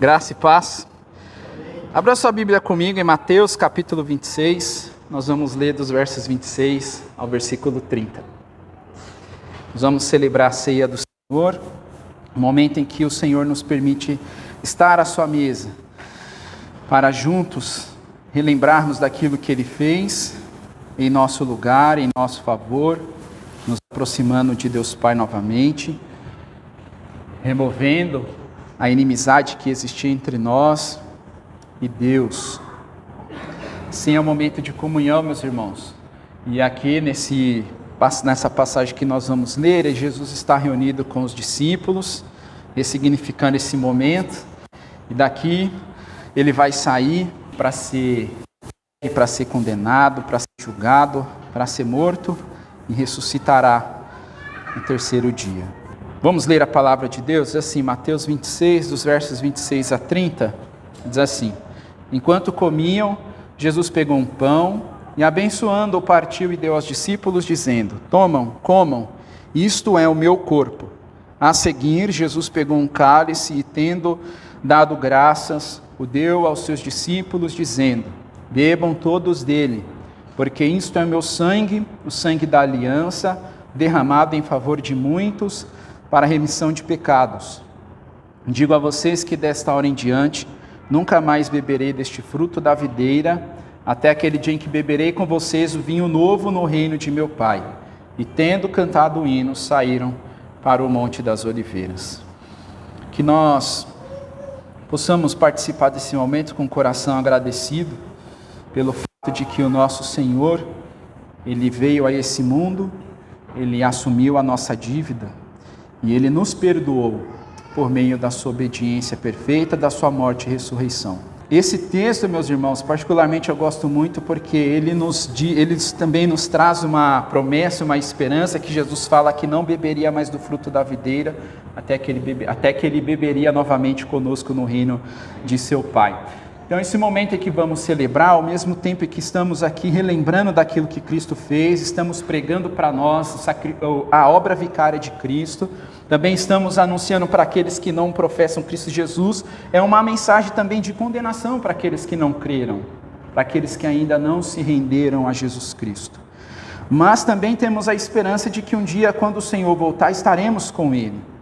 Graça e paz. Abra sua Bíblia comigo em Mateus capítulo 26. Nós vamos ler dos versos 26 ao versículo 30. Nós vamos celebrar a ceia do Senhor, o momento em que o Senhor nos permite estar à sua mesa, para juntos relembrarmos daquilo que Ele fez em nosso lugar, em nosso favor, nos aproximando de Deus Pai novamente, removendo a inimizade que existia entre nós e Deus. Sim, é um momento de comunhão, meus irmãos. E aqui nessa passagem que nós vamos ler, Jesus está reunido com os discípulos, ressignificando esse momento. E daqui ele vai sair para ser condenado, para ser julgado, para ser morto e ressuscitará no terceiro dia. Vamos ler a palavra de Deus? Diz assim, Mateus 26, dos versos 26 a 30, diz assim: Enquanto comiam, Jesus pegou um pão e, abençoando-o, partiu e deu aos discípulos, dizendo: Tomam, comam, isto é o meu corpo. A seguir, Jesus pegou um cálice e, tendo dado graças, o deu aos seus discípulos, dizendo: Bebam todos dele, porque isto é o meu sangue, o sangue da aliança, derramado em favor de muitos, para a remissão de pecados. Digo a vocês que desta hora em diante, nunca mais beberei deste fruto da videira, até aquele dia em que beberei com vocês o vinho novo no reino de meu Pai. E tendo cantado o hino, saíram para o Monte das Oliveiras. Que nós possamos participar desse momento com o coração agradecido, pelo fato de que o nosso Senhor, Ele veio a esse mundo, Ele assumiu a nossa dívida, e Ele nos perdoou por meio da sua obediência perfeita, da sua morte e ressurreição. Esse texto, meus irmãos, particularmente eu gosto muito porque ele também nos traz uma promessa, uma esperança, que Jesus fala que não beberia mais do fruto da videira, até que ele beberia novamente conosco no reino de seu Pai. Então, esse momento em que vamos celebrar, ao mesmo tempo que estamos aqui relembrando daquilo que Cristo fez, estamos pregando para nós a obra vicária de Cristo, também estamos anunciando para aqueles que não professam Cristo Jesus, é uma mensagem também de condenação para aqueles que não creram, para aqueles que ainda não se renderam a Jesus Cristo. Mas também temos a esperança de que um dia, quando o Senhor voltar, estaremos com Ele.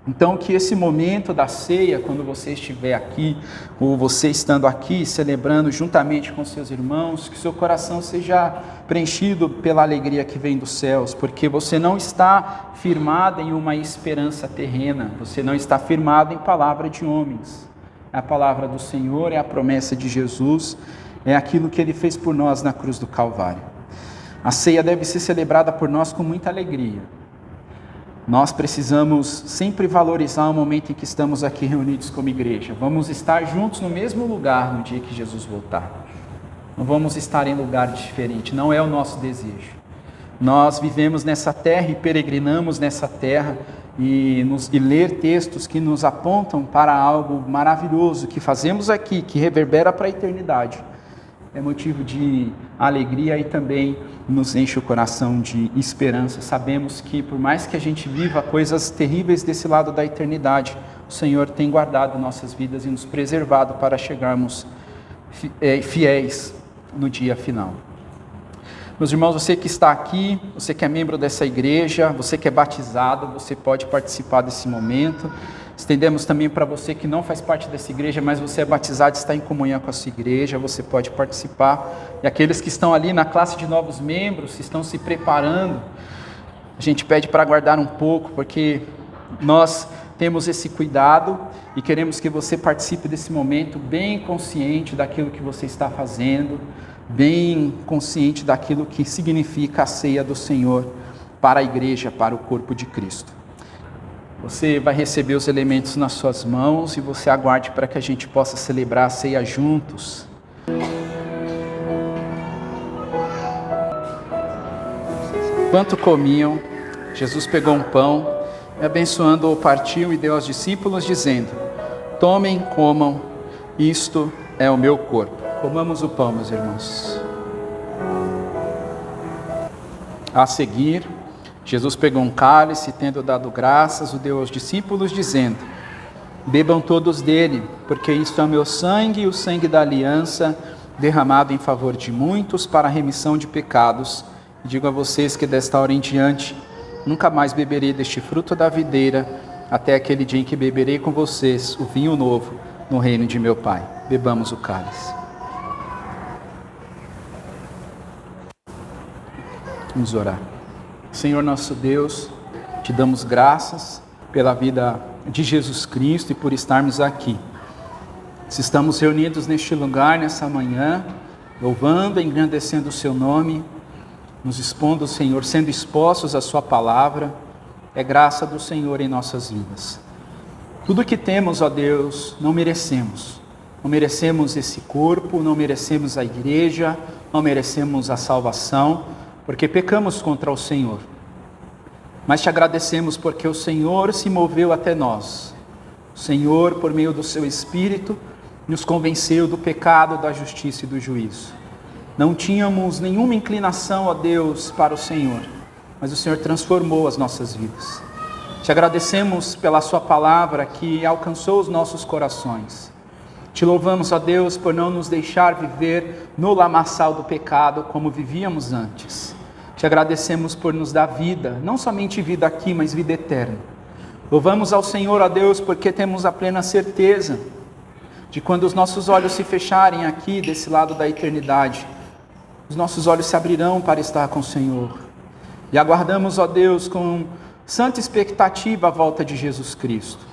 Então, que esse momento da ceia, quando você estiver aqui, ou você estando aqui, celebrando juntamente com seus irmãos, que seu coração seja preenchido pela alegria que vem dos céus, porque você não está firmado em uma esperança terrena, você não está firmado em palavra de homens. A palavra do Senhor é a promessa de Jesus, é aquilo que Ele fez por nós na cruz do Calvário. A ceia deve ser celebrada por nós com muita alegria. Nós precisamos sempre valorizar o momento em que estamos aqui reunidos como igreja. Vamos estar juntos no mesmo lugar no dia que Jesus voltar. Não vamos estar em lugar diferente, não é o nosso desejo. Nós vivemos nessa terra e peregrinamos nessa terra e ler textos que nos apontam para algo maravilhoso que fazemos aqui, que reverbera para a eternidade. É motivo de alegria e também nos enche o coração de esperança. Sabemos que por mais que a gente viva coisas terríveis desse lado da eternidade, o Senhor tem guardado nossas vidas e nos preservado para chegarmos fiéis no dia final. Meus irmãos, você que está aqui, você que é membro dessa igreja, você que é batizado, você pode participar desse momento. Estendemos também para você que não faz parte dessa igreja, mas você é batizado, está em comunhão com a sua igreja, você pode participar. E aqueles que estão ali na classe de novos membros, que estão se preparando, a gente pede para aguardar um pouco, porque nós temos esse cuidado e queremos que você participe desse momento bem consciente daquilo que você está fazendo, bem consciente daquilo que significa a ceia do Senhor para a igreja, para o corpo de Cristo. Você vai receber os elementos nas suas mãos e você aguarde para que a gente possa celebrar a ceia juntos. Enquanto comiam, Jesus pegou um pão e, abençoando-o, partiu e deu aos discípulos, dizendo: Tomem, comam, isto é o meu corpo. Comamos o pão, meus irmãos. A seguir, Jesus pegou um cálice, tendo dado graças, o deu aos discípulos, dizendo: Bebam todos dele, porque isto é o meu sangue e o sangue da aliança, derramado em favor de muitos para a remissão de pecados. Digo a vocês que desta hora em diante, nunca mais beberei deste fruto da videira, até aquele dia em que beberei com vocês o vinho novo no reino de meu Pai. Bebamos o cálice. Vamos orar. Senhor nosso Deus, te damos graças pela vida de Jesus Cristo e por estarmos aqui. Se estamos reunidos neste lugar, nessa manhã, louvando e engrandecendo o seu nome, nos expondo, Senhor, sendo expostos à sua palavra, é graça do Senhor em nossas vidas. Tudo que temos, ó Deus, não merecemos. Não merecemos esse corpo, não merecemos a igreja, não merecemos a salvação, porque pecamos contra o Senhor. Mas te agradecemos porque o Senhor se moveu até nós. O Senhor, por meio do seu Espírito, nos convenceu do pecado, da justiça e do juízo. Não tínhamos nenhuma inclinação, ó Deus, para o Senhor, mas o Senhor transformou as nossas vidas. Te agradecemos pela sua palavra que alcançou os nossos corações. Te louvamos, ó Deus, por não nos deixar viver no lamaçal do pecado como vivíamos antes. Te agradecemos por nos dar vida, não somente vida aqui, mas vida eterna. Louvamos ao Senhor, ó Deus, porque temos a plena certeza de quando os nossos olhos se fecharem aqui, desse lado da eternidade, os nossos olhos se abrirão para estar com o Senhor. E aguardamos, ó Deus, com santa expectativa a volta de Jesus Cristo.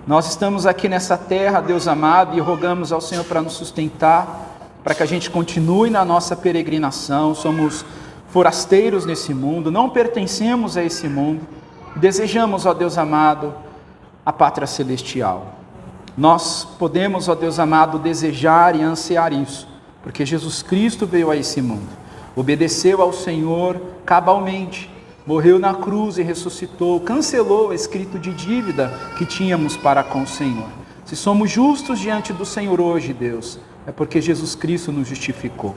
Nós estamos aqui nessa terra, Deus amado, e rogamos ao Senhor para nos sustentar, para que a gente continue na nossa peregrinação. Somos forasteiros nesse mundo, não pertencemos a esse mundo, desejamos, ó Deus amado, a pátria celestial. Nós podemos, ó Deus amado, desejar e ansiar isso, porque Jesus Cristo veio a esse mundo, obedeceu ao Senhor cabalmente, morreu na cruz e ressuscitou, cancelou o escrito de dívida que tínhamos para com o Senhor. Se somos justos diante do Senhor hoje, Deus, é porque Jesus Cristo nos justificou.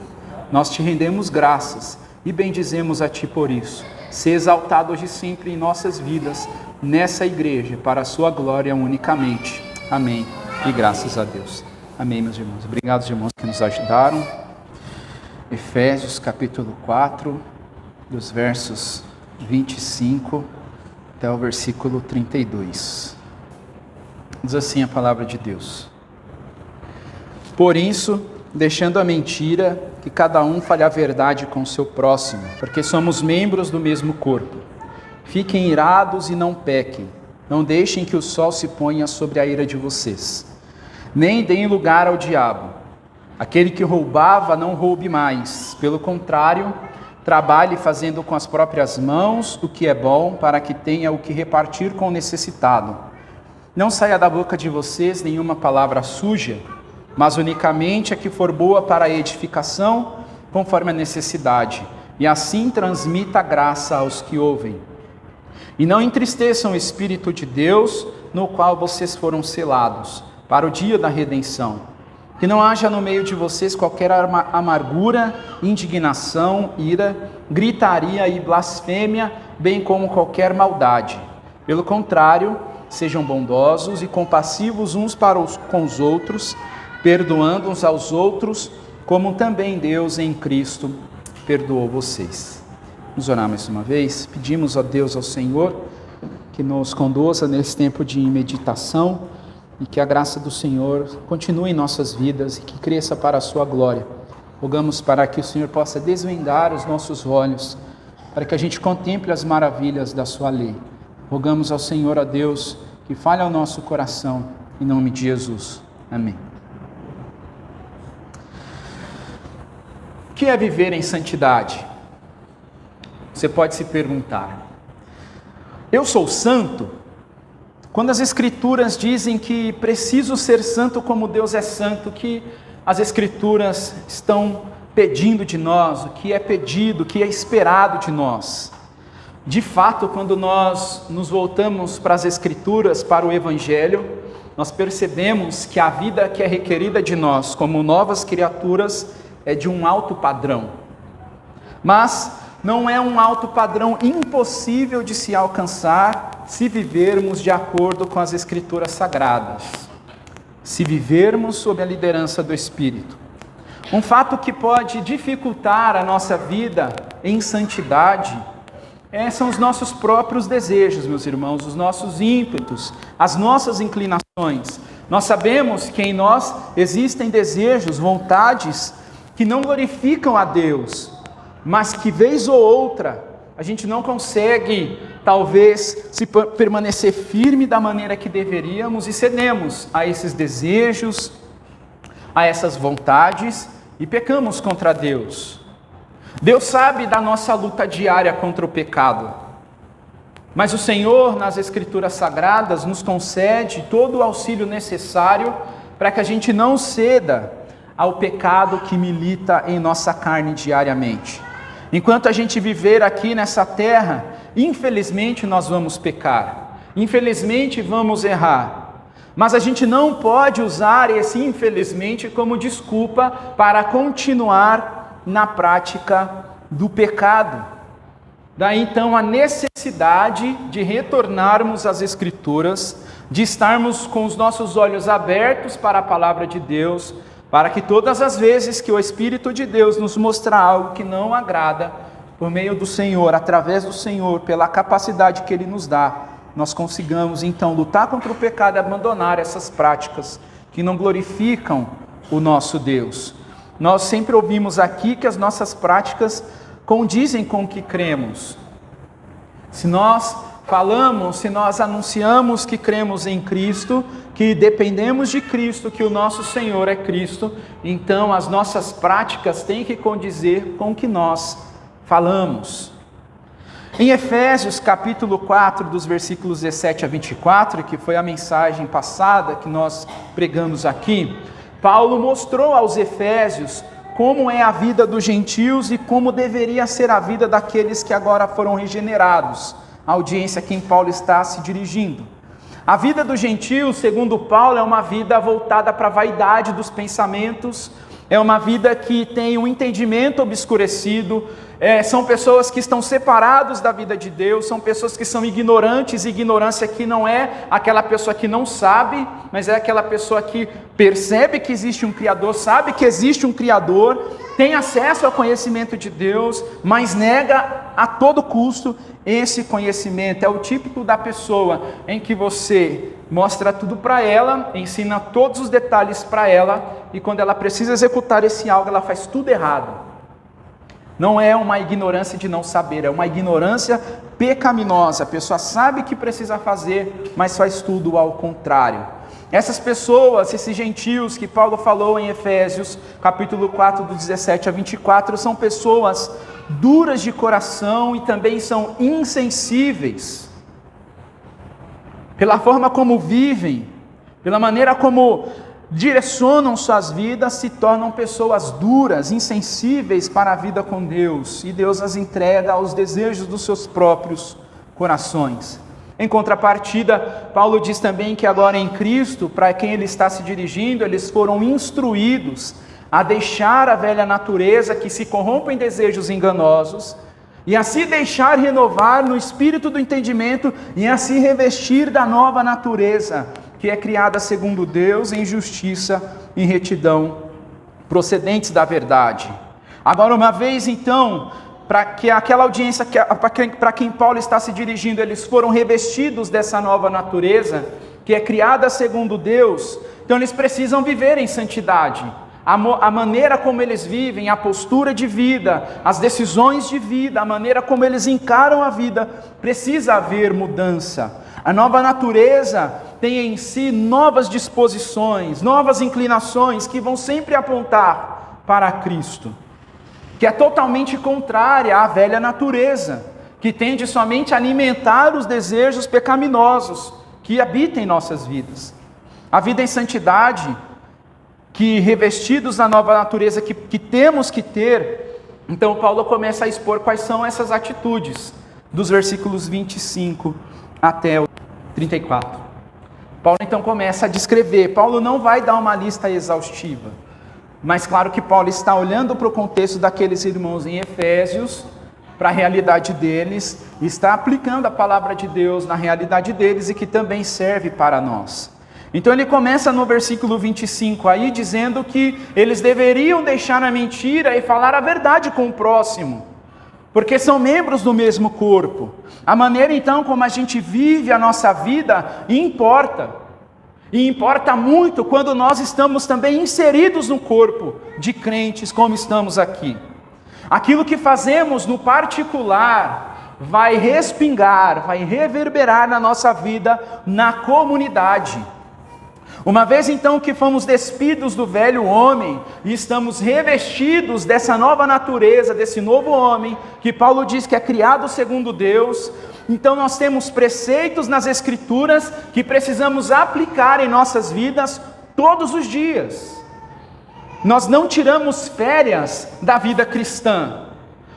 Nós te rendemos graças e bendizemos a Ti por isso. Ser exaltado hoje e sempre em nossas vidas, nessa igreja, para a Sua glória unicamente. Amém. E graças a Deus. Amém, meus irmãos. Obrigado, irmãos, que nos ajudaram. Efésios capítulo 4, dos versos 25 até o versículo 32. Diz assim a palavra de Deus. Por isso, deixando a mentira, que cada um fale a verdade com o seu próximo, porque somos membros do mesmo corpo. Fiquem irados e não pequem. Não deixem que o sol se ponha sobre a ira de vocês. Nem deem lugar ao diabo. Aquele que roubava, não roube mais. Pelo contrário, trabalhe fazendo com as próprias mãos o que é bom, para que tenha o que repartir com o necessitado. Não saia da boca de vocês nenhuma palavra suja, mas unicamente a que for boa para a edificação, conforme a necessidade, e assim transmita a graça aos que ouvem. E não entristeçam o Espírito de Deus, no qual vocês foram selados, para o dia da redenção. Que não haja no meio de vocês qualquer amargura, indignação, ira, gritaria e blasfêmia, bem como qualquer maldade. Pelo contrário, sejam bondosos e compassivos uns para com os outros, perdoando uns aos outros, como também Deus em Cristo perdoou vocês. Vamos orar mais uma vez. Pedimos a Deus, ao Senhor, que nos conduza nesse tempo de meditação e que a graça do Senhor continue em nossas vidas e que cresça para a sua glória. Rogamos para que o Senhor possa desvendar os nossos olhos, para que a gente contemple as maravilhas da sua lei. Rogamos ao Senhor, a Deus, que fale ao nosso coração, em nome de Jesus. Amém. O que é viver em santidade? Você pode se perguntar. Eu sou santo? Quando as Escrituras dizem que preciso ser santo como Deus é santo, que as Escrituras estão pedindo de nós, o que é pedido, o que é esperado de nós. De fato, quando nós nos voltamos para as Escrituras, para o Evangelho, nós percebemos que a vida que é requerida de nós como novas criaturas é de um alto padrão. Mas não é um alto padrão impossível de se alcançar se vivermos de acordo com as Escrituras Sagradas. se vivermos sob a liderança do Espírito. Um fato que pode dificultar a nossa vida em santidade são os nossos próprios desejos, meus irmãos, os nossos ímpetos, as nossas inclinações. Nós sabemos que em nós existem desejos, vontades que não glorificam a Deus, mas que vez ou outra a gente não consegue, talvez, se permanecer firme da maneira que deveríamos e cedemos a esses desejos, a essas vontades e pecamos contra Deus. Deus sabe da nossa luta diária contra o pecado, mas o Senhor, nas Escrituras Sagradas, nos concede todo o auxílio necessário para que a gente não ceda ao pecado que milita em nossa carne diariamente. Enquanto a gente viver aqui nessa terra, infelizmente nós vamos pecar, infelizmente vamos errar, mas a gente não pode usar esse infelizmente como desculpa para continuar na prática do pecado. Daí então a necessidade de retornarmos às Escrituras, de estarmos com os nossos olhos abertos para a palavra de Deus, para que todas as vezes que o Espírito de Deus nos mostrar algo que não agrada, por meio do Senhor, através do Senhor, pela capacidade que Ele nos dá, nós consigamos então lutar contra o pecado e abandonar essas práticas que não glorificam o nosso Deus. Nós sempre ouvimos aqui que as nossas práticas condizem com o que cremos. Se nós falamos, se nós anunciamos que cremos em Cristo, que dependemos de Cristo, que o nosso Senhor é Cristo, então as nossas práticas têm que condizer com o que nós falamos. Em Efésios capítulo 4, dos versículos 17 a 24, que foi a mensagem passada que nós pregamos aqui, Paulo mostrou aos Efésios como é a vida dos gentios e como deveria ser a vida daqueles que agora foram regenerados, a audiência a quem Paulo está se dirigindo. A vida dos gentios, segundo Paulo, é uma vida voltada para a vaidade dos pensamentos, é uma vida que tem um entendimento obscurecido, são pessoas que estão separados da vida de Deus, são pessoas que são ignorantes. Ignorância aqui não é aquela pessoa que não sabe, mas é aquela pessoa que percebe que existe um Criador, sabe que existe um Criador, tem acesso ao conhecimento de Deus, mas nega a todo custo esse conhecimento. É o típico da pessoa em que você mostra tudo para ela, ensina todos os detalhes para ela, e quando ela precisa executar esse algo, ela faz tudo errado. Não é uma ignorância de não saber, é uma ignorância pecaminosa. A pessoa sabe que precisa fazer, mas faz tudo ao contrário. Essas pessoas, esses gentios que Paulo falou em Efésios, capítulo 4, do 17 a 24, são pessoas duras de coração e também são insensíveis. Pela forma como vivem, pela maneira como direcionam suas vidas, se tornam pessoas duras, insensíveis para a vida com Deus, e Deus as entrega aos desejos dos seus próprios corações. Em contrapartida, Paulo diz também que agora em Cristo, para quem ele está se dirigindo, eles foram instruídos a deixar a velha natureza que se corrompe em desejos enganosos, e a se deixar renovar no espírito do entendimento, e a se revestir da nova natureza, que é criada segundo Deus, em justiça e retidão, procedentes da verdade. Agora, uma vez então, para que aquela audiência, para quem Paulo está se dirigindo, eles foram revestidos dessa nova natureza, que é criada segundo Deus, então eles precisam viver em santidade. A maneira como eles vivem, a postura de vida, as decisões de vida, a maneira como eles encaram a vida, precisa haver mudança. A nova natureza tem em si novas disposições, novas inclinações que vão sempre apontar para Cristo, que é totalmente contrária à velha natureza, que tende somente a alimentar os desejos pecaminosos que habitam em nossas vidas. A vida em santidade, que revestidos da nova natureza que temos que ter, então Paulo começa a expor quais são essas atitudes, dos versículos 25 até o 34. Paulo então começa a descrever. Paulo não vai dar uma lista exaustiva, mas claro que Paulo está olhando para o contexto daqueles irmãos em Efésios, para a realidade deles, e está aplicando a palavra de Deus na realidade deles e que também serve para nós. Então ele começa no versículo 25 aí dizendo que eles deveriam deixar a mentira e falar a verdade com o próximo, porque são membros do mesmo corpo. A maneira então como a gente vive a nossa vida importa. E importa muito quando nós estamos também inseridos no corpo de crentes como estamos aqui. Aquilo que fazemos no particular vai respingar, vai reverberar na nossa vida, na comunidade. Uma vez então que fomos despidos do velho homem e estamos revestidos dessa nova natureza, desse novo homem, que Paulo diz que é criado segundo Deus, então nós temos preceitos nas Escrituras que precisamos aplicar em nossas vidas todos os dias. Nós não tiramos férias da vida cristã.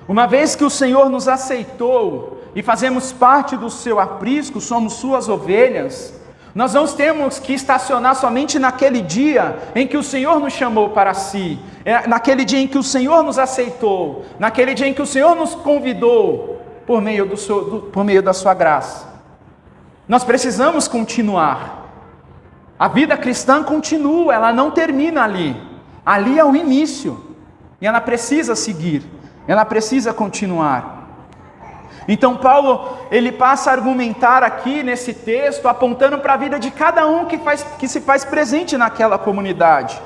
Uma vez que o Senhor nos aceitou e fazemos parte do seu aprisco, somos suas ovelhas, nós não temos que estacionar somente naquele dia em que o Senhor nos chamou para si, naquele dia em que o Senhor nos aceitou, naquele dia em que o Senhor nos convidou por meio da sua graça. Nós precisamos continuar. A vida cristã continua, ela não termina ali. Ali é o início, e ela precisa seguir, ela precisa continuar. Então Paulo, ele passa a argumentar aqui nesse texto, apontando para a vida de cada um que se faz presente naquela comunidade.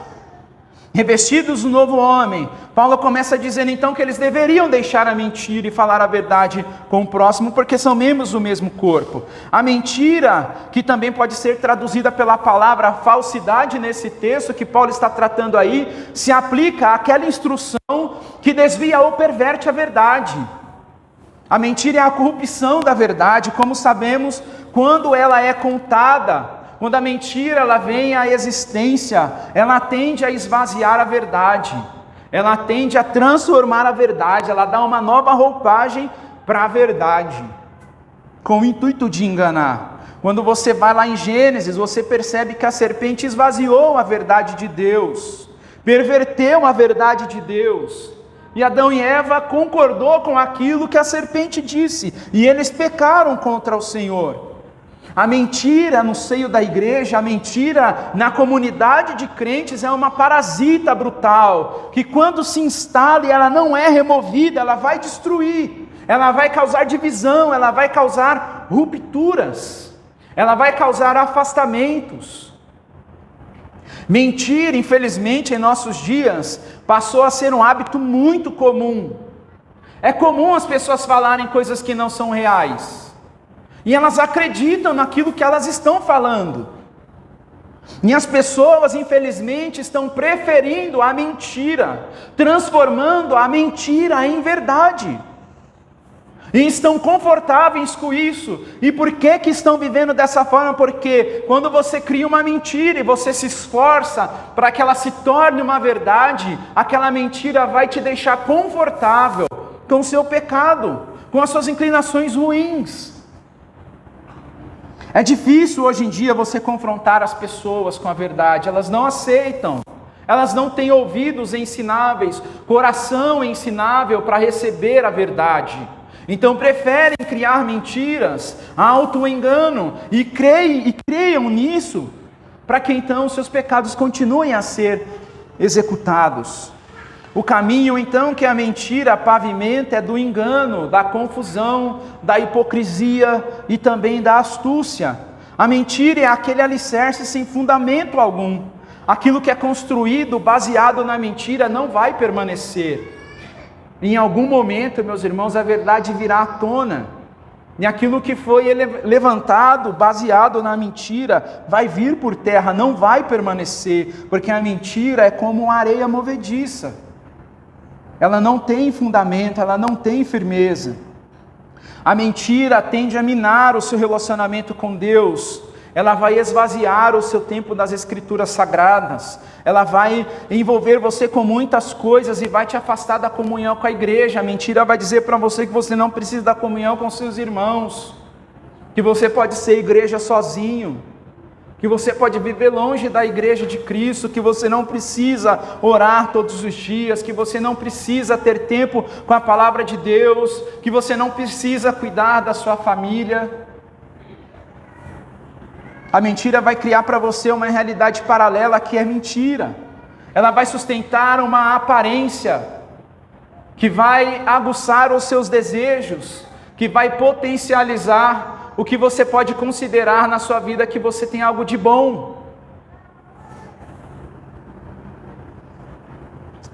Revestidos do novo homem, Paulo começa dizendo então que eles deveriam deixar a mentira e falar a verdade com o próximo, porque são membros do mesmo corpo. A mentira, que também pode ser traduzida pela palavra falsidade nesse texto que Paulo está tratando aí, se aplica àquela instrução que desvia ou perverte a verdade. A mentira é a corrupção da verdade, como sabemos, quando ela é contada, quando a mentira ela vem à existência, ela tende a esvaziar a verdade, ela tende a transformar a verdade, ela dá uma nova roupagem para a verdade, com o intuito de enganar. Quando você vai lá em Gênesis, você percebe que a serpente esvaziou a verdade de Deus, perverteu a verdade de Deus. E Adão e Eva concordou com aquilo que a serpente disse, e eles pecaram contra o Senhor. A mentira no seio da igreja, a mentira na comunidade de crentes é uma parasita brutal, que quando se instala e ela não é removida, ela vai destruir, ela vai causar divisão, ela vai causar rupturas, ela vai causar afastamentos. Mentir, infelizmente, em nossos dias, passou a ser um hábito muito comum. É comum as pessoas falarem coisas que não são reais. E elas acreditam naquilo que elas estão falando. E as pessoas, infelizmente, estão preferindo a mentira, transformando a mentira em verdade. E estão confortáveis com isso. E por que estão vivendo dessa forma? Porque quando você cria uma mentira e você se esforça para que ela se torne uma verdade, aquela mentira vai te deixar confortável com o seu pecado, com as suas inclinações ruins. É difícil hoje em dia você confrontar as pessoas com a verdade, elas não aceitam. Elas não têm ouvidos ensináveis, coração ensinável para receber a verdade. Então preferem criar mentiras, auto-engano, e creiam nisso, para que então seus pecados continuem a ser executados. O caminho então que a mentira pavimenta é do engano, da confusão, da hipocrisia e também da astúcia. A mentira é aquele alicerce sem fundamento algum. Aquilo que é construído baseado na mentira não vai permanecer. Em algum momento, meus irmãos, a verdade virá à tona. E aquilo que foi levantado, baseado na mentira, vai vir por terra, não vai permanecer. Porque a mentira é como areia movediça. Ela não tem fundamento, ela não tem firmeza. A mentira tende a minar o seu relacionamento com Deus. Ela vai esvaziar o seu tempo das Escrituras Sagradas. Ela vai envolver você com muitas coisas e vai te afastar da comunhão com a igreja. A mentira vai dizer para você que você não precisa da comunhão com seus irmãos, que você pode ser igreja sozinho, que você pode viver longe da igreja de Cristo, que você não precisa orar todos os dias, que você não precisa ter tempo com a palavra de Deus, que você não precisa cuidar da sua família. A mentira vai criar para você uma realidade paralela que é mentira. Ela vai sustentar uma aparência que vai aguçar os seus desejos, que vai potencializar o que você pode considerar na sua vida que você tem algo de bom.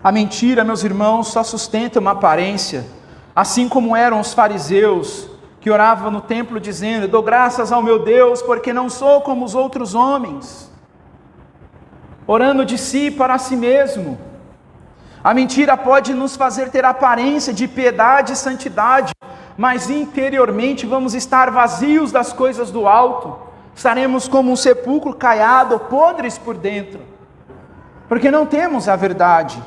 A mentira, meus irmãos, só sustenta uma aparência, assim como eram os fariseus, que oravam no templo dizendo: dou graças ao meu Deus, porque não sou como os outros homens, orando de si para si mesmo. A mentira pode nos fazer ter aparência de piedade e santidade, mas interiormente vamos estar vazios das coisas do alto, estaremos como um sepulcro caiado, podres por dentro, porque não temos a verdade.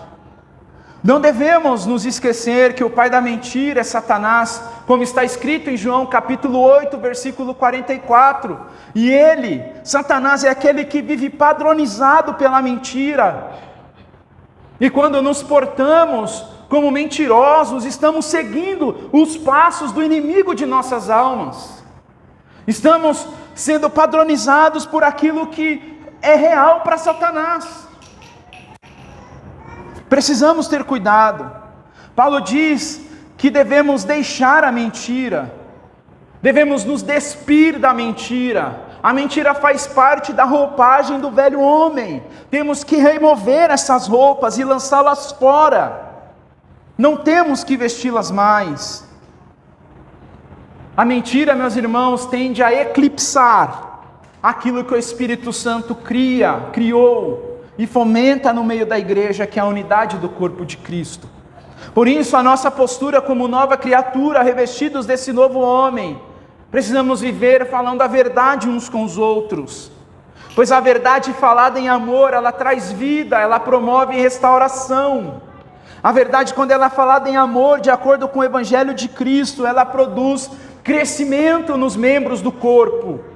Não devemos nos esquecer que o pai da mentira é Satanás, como está escrito em João capítulo 8, versículo 44. E ele, Satanás, é aquele que vive padronizado pela mentira. E quando nos portamos como mentirosos, estamos seguindo os passos do inimigo de nossas almas. Estamos sendo padronizados por aquilo que é real para Satanás. Precisamos ter cuidado. Paulo diz que devemos deixar a mentira, devemos nos despir da mentira. A mentira faz parte da roupagem do velho homem. Temos que remover essas roupas e lançá-las fora. Não temos que vesti-las mais. A mentira, meus irmãos, tende a eclipsar aquilo que o Espírito Santo criou e fomenta no meio da igreja, que é a unidade do corpo de Cristo. Por isso, a nossa postura como nova criatura, revestidos desse novo homem, precisamos viver falando a verdade uns com os outros, pois a verdade falada em amor, ela traz vida, ela promove restauração. A verdade, quando ela é falada em amor, de acordo com o Evangelho de Cristo, ela produz crescimento nos membros do corpo.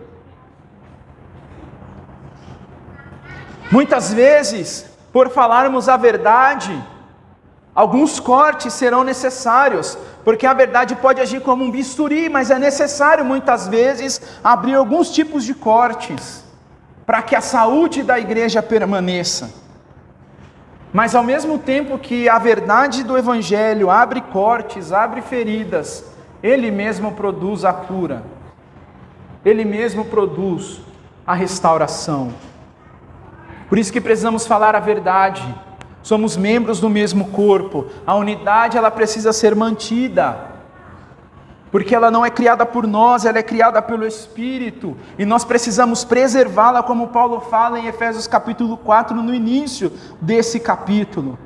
Muitas vezes, por falarmos a verdade, alguns cortes serão necessários, porque a verdade pode agir como um bisturi, mas é necessário muitas vezes abrir alguns tipos de cortes, para que a saúde da igreja permaneça. Mas ao mesmo tempo que a verdade do Evangelho abre cortes, abre feridas, Ele mesmo produz a cura, Ele mesmo produz a restauração. Por isso que precisamos falar a verdade. Somos membros do mesmo corpo. A unidade, ela precisa ser mantida, porque ela não é criada por nós, ela é criada pelo Espírito, e nós precisamos preservá-la, como Paulo fala em Efésios capítulo 4, no início desse capítulo.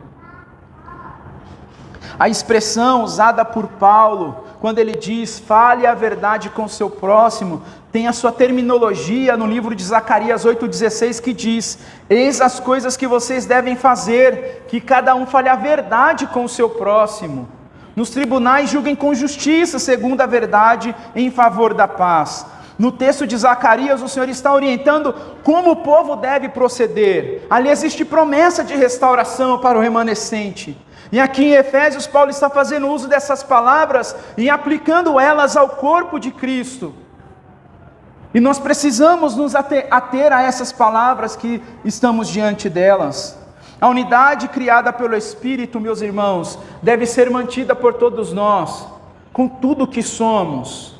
A expressão usada por Paulo, quando ele diz, fale a verdade com o seu próximo, tem a sua terminologia no livro de Zacarias 8,16, que diz, eis as coisas que vocês devem fazer, que cada um fale a verdade com o seu próximo. Nos tribunais julguem com justiça, segundo a verdade, em favor da paz. No texto de Zacarias, o Senhor está orientando como o povo deve proceder. Ali existe promessa de restauração para o remanescente. E aqui em Efésios, Paulo está fazendo uso dessas palavras e aplicando elas ao corpo de Cristo. E nós precisamos nos ater a essas palavras que estamos diante delas. A unidade criada pelo Espírito, meus irmãos, deve ser mantida por todos nós, com tudo que somos,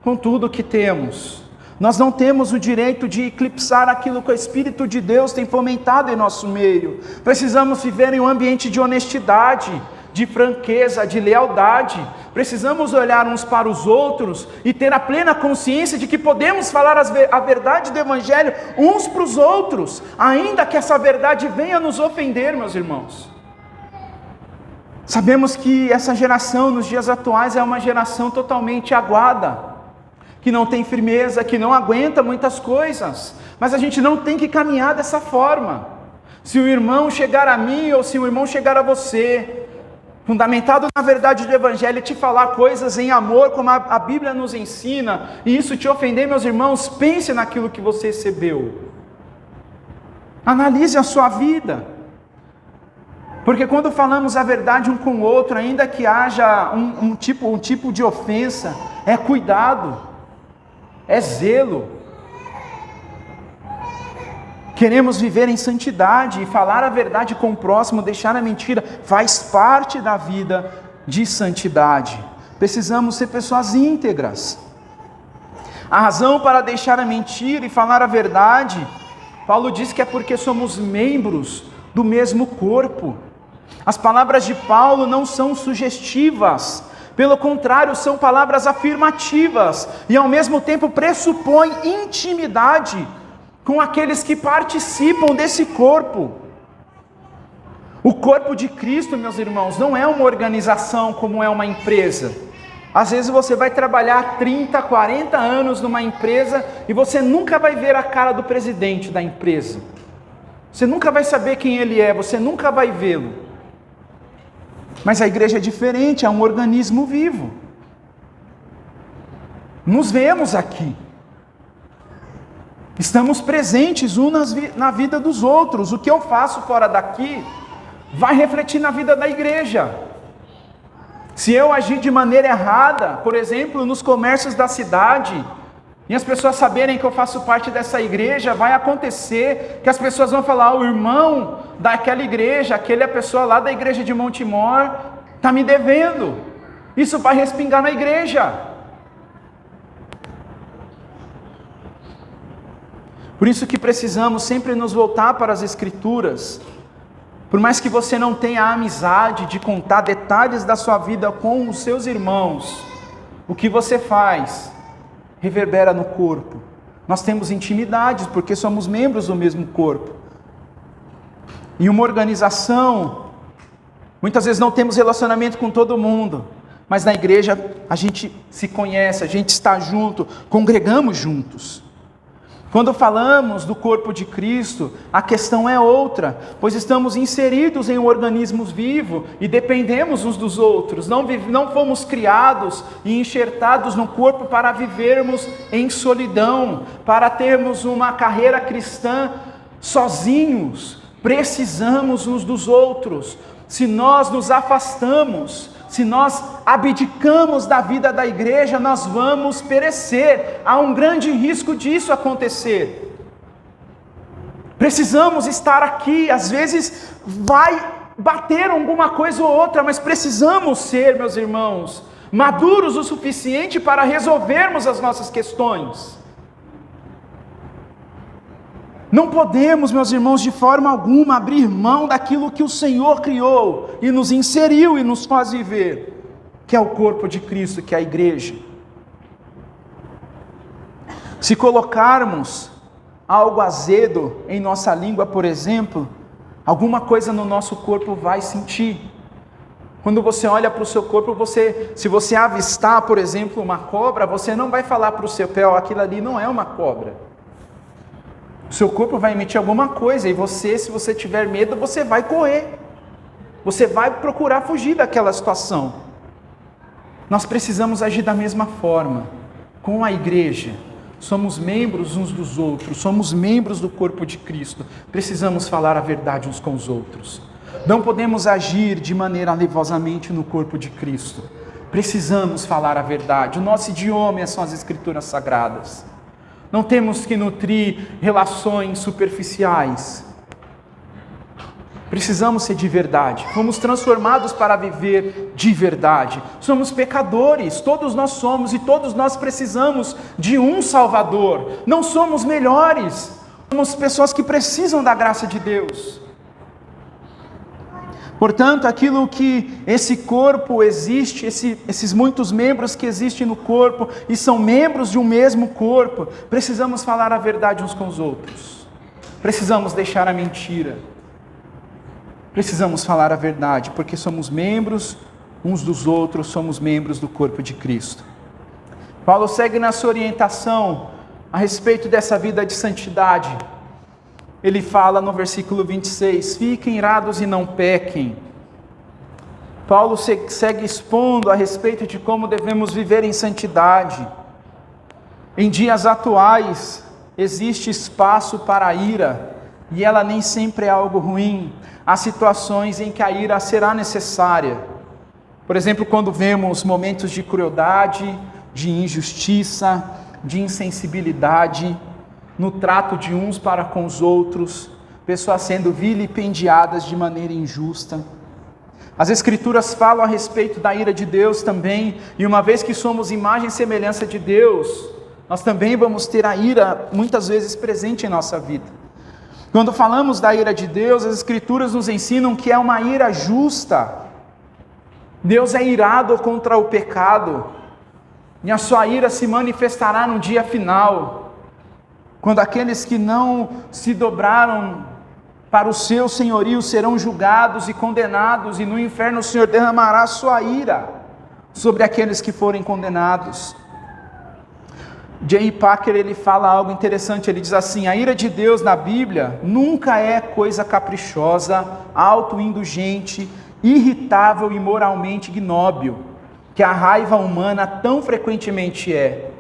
com tudo que temos. Nós não temos o direito de eclipsar aquilo que o Espírito de Deus tem fomentado em nosso meio. Precisamos viver em um ambiente de honestidade, de franqueza, de lealdade. Precisamos olhar uns para os outros e ter a plena consciência de que podemos falar a verdade do Evangelho uns para os outros, ainda que essa verdade venha nos ofender, meus irmãos. Sabemos que essa geração, nos dias atuais, é uma geração totalmente aguada, que não tem firmeza, que não aguenta muitas coisas, mas a gente não tem que caminhar dessa forma. Se o irmão chegar a mim, ou se o irmão chegar a você, fundamentado na verdade do Evangelho, te falar coisas em amor, como a Bíblia nos ensina, e isso te ofender, meus irmãos, pense naquilo que você recebeu. Analise a sua vida. Porque quando falamos a verdade um com o outro, ainda que haja um tipo de ofensa, é cuidado, é zelo. Queremos viver em santidade e falar a verdade com o próximo, deixar a mentira, faz parte da vida de santidade. Precisamos ser pessoas íntegras. A razão para deixar a mentira e falar a verdade, Paulo diz que é porque somos membros do mesmo corpo. As palavras de Paulo não são sugestivas, pelo contrário, são palavras afirmativas e ao mesmo tempo pressupõem intimidade com aqueles que participam desse corpo. O corpo de Cristo, meus irmãos, não é uma organização como é uma empresa. Às vezes você vai trabalhar 30, 40 anos numa empresa e você nunca vai ver a cara do presidente da empresa. Você nunca vai saber quem ele é, você nunca vai vê-lo. Mas a igreja é diferente, é um organismo vivo. Nos vemos aqui. Estamos presentes na vida dos outros. O que eu faço fora daqui vai refletir na vida da igreja. Se eu agir de maneira errada, por exemplo, nos comércios da cidade, e as pessoas saberem que eu faço parte dessa igreja, vai acontecer que as pessoas vão falar: o irmão daquela igreja, aquela pessoa lá da igreja de Montemor, está me devendo. Isso vai respingar na igreja. Por isso que precisamos sempre nos voltar para as Escrituras. Por mais que você não tenha a amizade de contar detalhes da sua vida com os seus irmãos, o que você faz reverbera no corpo. Nós temos intimidades porque somos membros do mesmo corpo. Em uma organização, muitas vezes não temos relacionamento com todo mundo, mas na igreja a gente se conhece, a gente está junto, congregamos juntos. Quando falamos do corpo de Cristo, a questão é outra, pois estamos inseridos em um organismo vivo e dependemos uns dos outros. Não fomos criados e enxertados no corpo para vivermos em solidão, para termos uma carreira cristã sozinhos. Precisamos uns dos outros. Se nós nos afastamos, se nós abdicamos da vida da igreja, nós vamos perecer. Há um grande risco disso acontecer. Precisamos estar aqui. Às vezes vai bater alguma coisa ou outra, mas precisamos ser, meus irmãos, maduros o suficiente para resolvermos as nossas questões. Não podemos, meus irmãos, de forma alguma abrir mão daquilo que o Senhor criou e nos inseriu e nos faz viver, que é o corpo de Cristo, que é a igreja. Se colocarmos algo azedo em nossa língua, por exemplo, alguma coisa no nosso corpo vai sentir. Quando você olha para o seu corpo, se você avistar, por exemplo, uma cobra, você não vai falar para o seu pé: ó, aquilo ali não é uma cobra. O seu corpo vai emitir alguma coisa, e você, se você tiver medo, você vai correr. Você vai procurar fugir daquela situação. Nós precisamos agir da mesma forma com a igreja. Somos membros uns dos outros, somos membros do corpo de Cristo. Precisamos falar a verdade uns com os outros. Não podemos agir de maneira alevosamente no corpo de Cristo. Precisamos falar a verdade. O nosso idioma são as Escrituras Sagradas. Não temos que nutrir relações superficiais. Precisamos ser de verdade. Fomos transformados para viver de verdade. Somos pecadores, todos nós somos, e todos nós precisamos de um Salvador. Não somos melhores. Somos pessoas que precisam da graça de Deus. Portanto, aquilo que esse corpo existe, esses muitos membros que existem no corpo e são membros de um mesmo corpo, precisamos falar a verdade uns com os outros. Precisamos deixar a mentira. Precisamos falar a verdade, porque somos membros uns dos outros, somos membros do corpo de Cristo. Paulo segue na sua orientação a respeito dessa vida de santidade. Ele fala no versículo 26, fiquem irados e não pequem. Paulo segue expondo a respeito de como devemos viver em santidade. Em dias atuais, existe espaço para a ira, e ela nem sempre é algo ruim. Há situações em que a ira será necessária. Por exemplo, quando vemos momentos de crueldade, de injustiça, de insensibilidade, no trato de uns para com os outros, pessoas sendo vilipendiadas de maneira injusta. As Escrituras falam a respeito da ira de Deus também, e uma vez que somos imagem e semelhança de Deus, nós também vamos ter a ira muitas vezes presente em nossa vida. Quando falamos da ira de Deus, as Escrituras nos ensinam que é uma ira justa. Deus é irado contra o pecado, e a sua ira se manifestará no dia final, quando aqueles que não se dobraram para o seu senhorio serão julgados e condenados, e no inferno o Senhor derramará a sua ira sobre aqueles que forem condenados. J. Packer, ele fala algo interessante, ele diz assim: a ira de Deus na Bíblia nunca é coisa caprichosa, autoindulgente, irritável e moralmente ignóbil, que a raiva humana tão frequentemente é.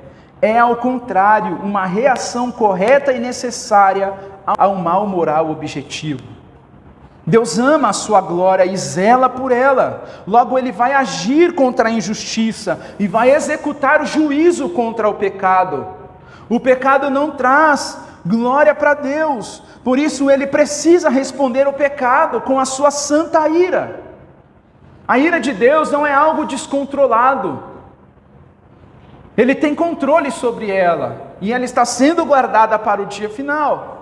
É, ao contrário, uma reação correta e necessária a um mal moral objetivo. Deus ama a sua glória e zela por ela. Logo, Ele vai agir contra a injustiça e vai executar o juízo contra o pecado. O pecado não traz glória para Deus, por isso Ele precisa responder ao pecado com a sua santa ira. A ira de Deus não é algo descontrolado. Ele tem controle sobre ela, e ela está sendo guardada para o dia final.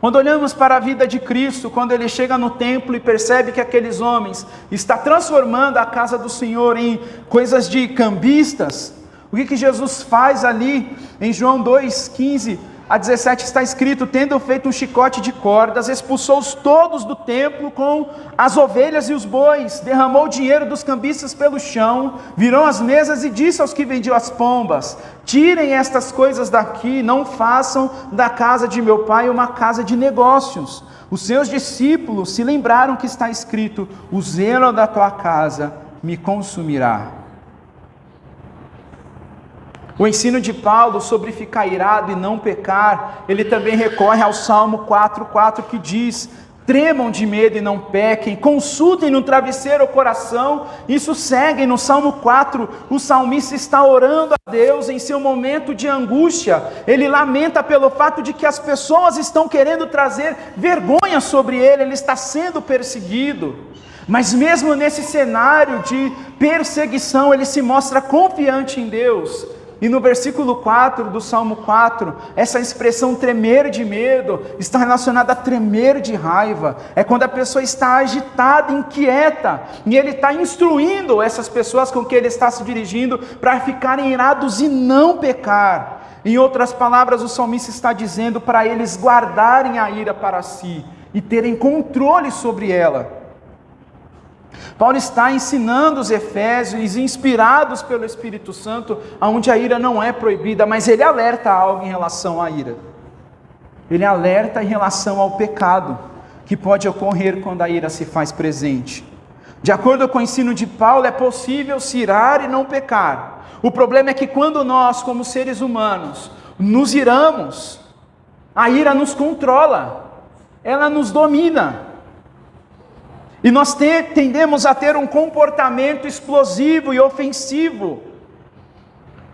Quando olhamos para a vida de Cristo, quando Ele chega no templo e percebe que aqueles homens estão transformando a casa do Senhor em coisas de cambistas, o que Jesus faz ali em João 2:15 a 17 está escrito: tendo feito um chicote de cordas, expulsou-os todos do templo com as ovelhas e os bois, derramou o dinheiro dos cambistas pelo chão, virou as mesas e disse aos que vendiam as pombas: tirem estas coisas daqui, não façam da casa de meu pai uma casa de negócios. Os seus discípulos se lembraram que está escrito: o zelo da tua casa me consumirá. O ensino de Paulo sobre ficar irado e não pecar, ele também recorre ao Salmo 4:4, que diz: tremam de medo e não pequem, consultem no travesseiro o coração e sosseguem. No Salmo 4, o salmista está orando a Deus em seu momento de angústia. Ele lamenta pelo fato de que as pessoas estão querendo trazer vergonha sobre ele está sendo perseguido. Mas mesmo nesse cenário de perseguição, ele se mostra confiante em Deus. E no versículo 4 do Salmo 4, essa expressão tremer de medo está relacionada a tremer de raiva. É quando a pessoa está agitada, inquieta, e ele está instruindo essas pessoas com que ele está se dirigindo para ficarem irados e não pecar. Em outras palavras, o salmista está dizendo para eles guardarem a ira para si e terem controle sobre ela. Paulo está ensinando os efésios, inspirados pelo Espírito Santo, onde a ira não é proibida, mas ele alerta algo em relação à ira. Ele alerta em relação ao pecado, que pode ocorrer quando a ira se faz presente. De acordo com o ensino de Paulo, é possível se irar e não pecar. O problema é que quando nós, como seres humanos, nos iramos, a ira nos controla, ela nos domina. E nós tendemos a ter um comportamento explosivo e ofensivo.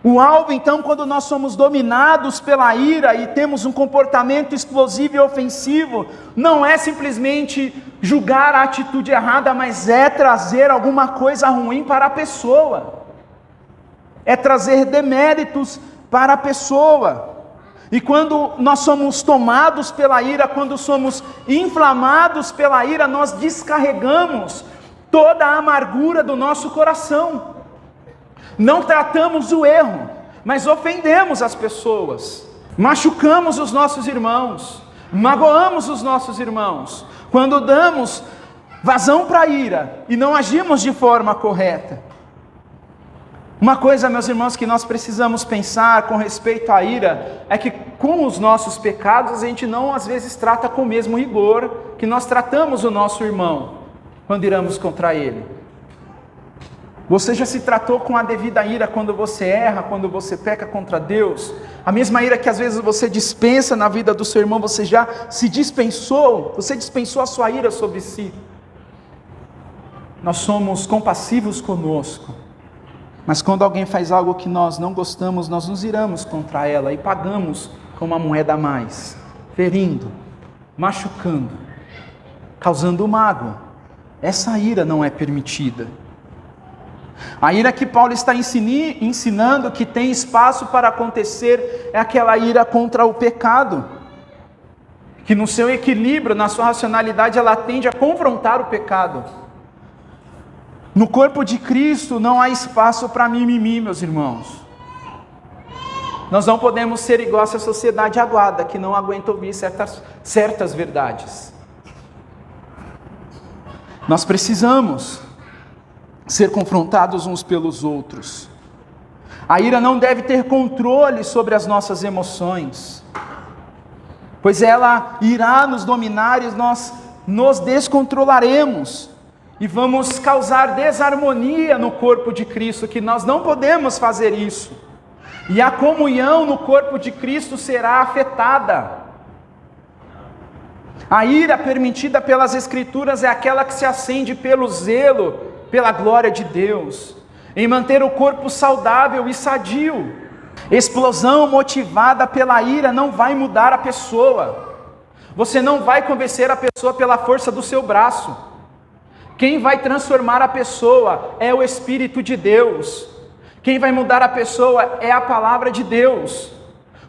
O alvo, então, quando nós somos dominados pela ira e temos um comportamento explosivo e ofensivo, não é simplesmente julgar a atitude errada, mas é trazer alguma coisa ruim para a pessoa. É trazer deméritos para a pessoa. E quando nós somos tomados pela ira, quando somos inflamados pela ira, nós descarregamos toda a amargura do nosso coração. Não tratamos o erro, mas ofendemos as pessoas, machucamos os nossos irmãos, magoamos os nossos irmãos, quando damos vazão para a ira e não agimos de forma correta. Uma coisa, meus irmãos, que nós precisamos pensar com respeito à ira, é que com os nossos pecados, a gente não às vezes trata com o mesmo rigor que nós tratamos o nosso irmão, quando iramos contra ele. Você já se tratou com a devida ira quando você erra, quando você peca contra Deus? A mesma ira que às vezes você dispensa na vida do seu irmão, você já se dispensou, você dispensou a sua ira sobre si. Nós somos compassivos conosco. Mas quando alguém faz algo que nós não gostamos, nós nos iramos contra ela e pagamos com uma moeda a mais, ferindo, machucando, causando mágoa. Essa ira não é permitida. A ira que Paulo está ensinando que tem espaço para acontecer é aquela ira contra o pecado, que no seu equilíbrio, na sua racionalidade, ela tende a confrontar o pecado. No corpo de Cristo não há espaço para mimimi, meus irmãos. Nós não podemos ser igual a essa sociedade aguada, que não aguenta ouvir certas verdades. Nós precisamos ser confrontados uns pelos outros. A ira não deve ter controle sobre as nossas emoções, pois ela irá nos dominar e nós nos descontrolaremos e vamos causar desarmonia no corpo de Cristo, que nós não podemos fazer isso. E a comunhão no corpo de Cristo será afetada. A ira permitida pelas Escrituras é aquela que se acende pelo zelo, pela glória de Deus, em manter o corpo saudável e sadio. Explosão motivada pela ira não vai mudar a pessoa. Você não vai convencer a pessoa pela força do seu braço. Quem vai transformar a pessoa é o Espírito de Deus. Quem vai mudar a pessoa é a palavra de Deus.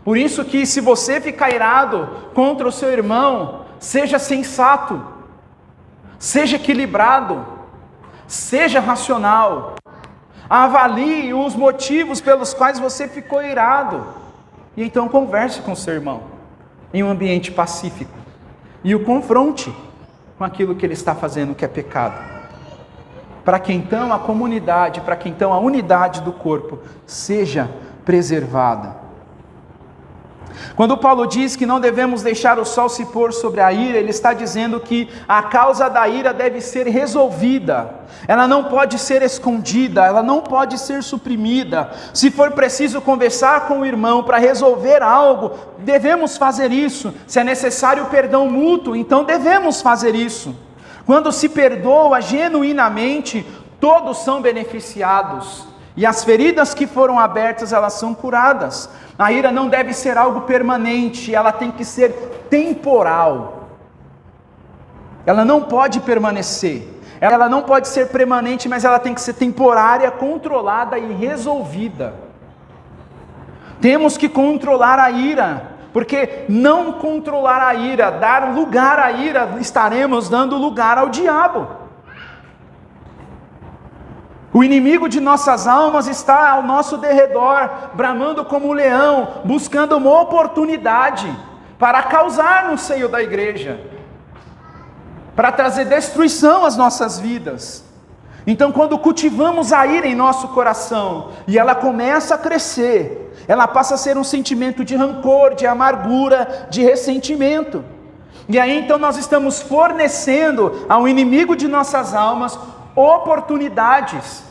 Por isso que se você ficar irado contra o seu irmão, seja sensato, seja equilibrado, seja racional. Avalie os motivos pelos quais você ficou irado. E então converse com o seu irmão, em um ambiente pacífico. E o confronte com aquilo que ele está fazendo que é pecado. Para que então a comunidade, para que então a unidade do corpo seja preservada. Quando Paulo diz que não devemos deixar o sol se pôr sobre a ira, ele está dizendo que a causa da ira deve ser resolvida. Ela não pode ser escondida, ela não pode ser suprimida. Se for preciso conversar com o irmão para resolver algo, devemos fazer isso. Se é necessário perdão mútuo, então devemos fazer isso. Quando se perdoa genuinamente, todos são beneficiados. E as feridas que foram abertas, elas são curadas. A ira não deve ser algo permanente, ela tem que ser temporal. Ela não pode permanecer. Ela não pode ser permanente, mas ela tem que ser temporária, controlada e resolvida. Temos que controlar a ira, porque não controlar a ira, dar lugar à ira, estaremos dando lugar ao diabo. O inimigo de nossas almas está ao nosso derredor, bramando como um leão, buscando uma oportunidade para causar no seio da igreja, para trazer destruição às nossas vidas. Então, quando cultivamos a ira em nosso coração, e ela começa a crescer, ela passa a ser um sentimento de rancor, de amargura, de ressentimento. E aí então nós estamos fornecendo ao inimigo de nossas almas oportunidades.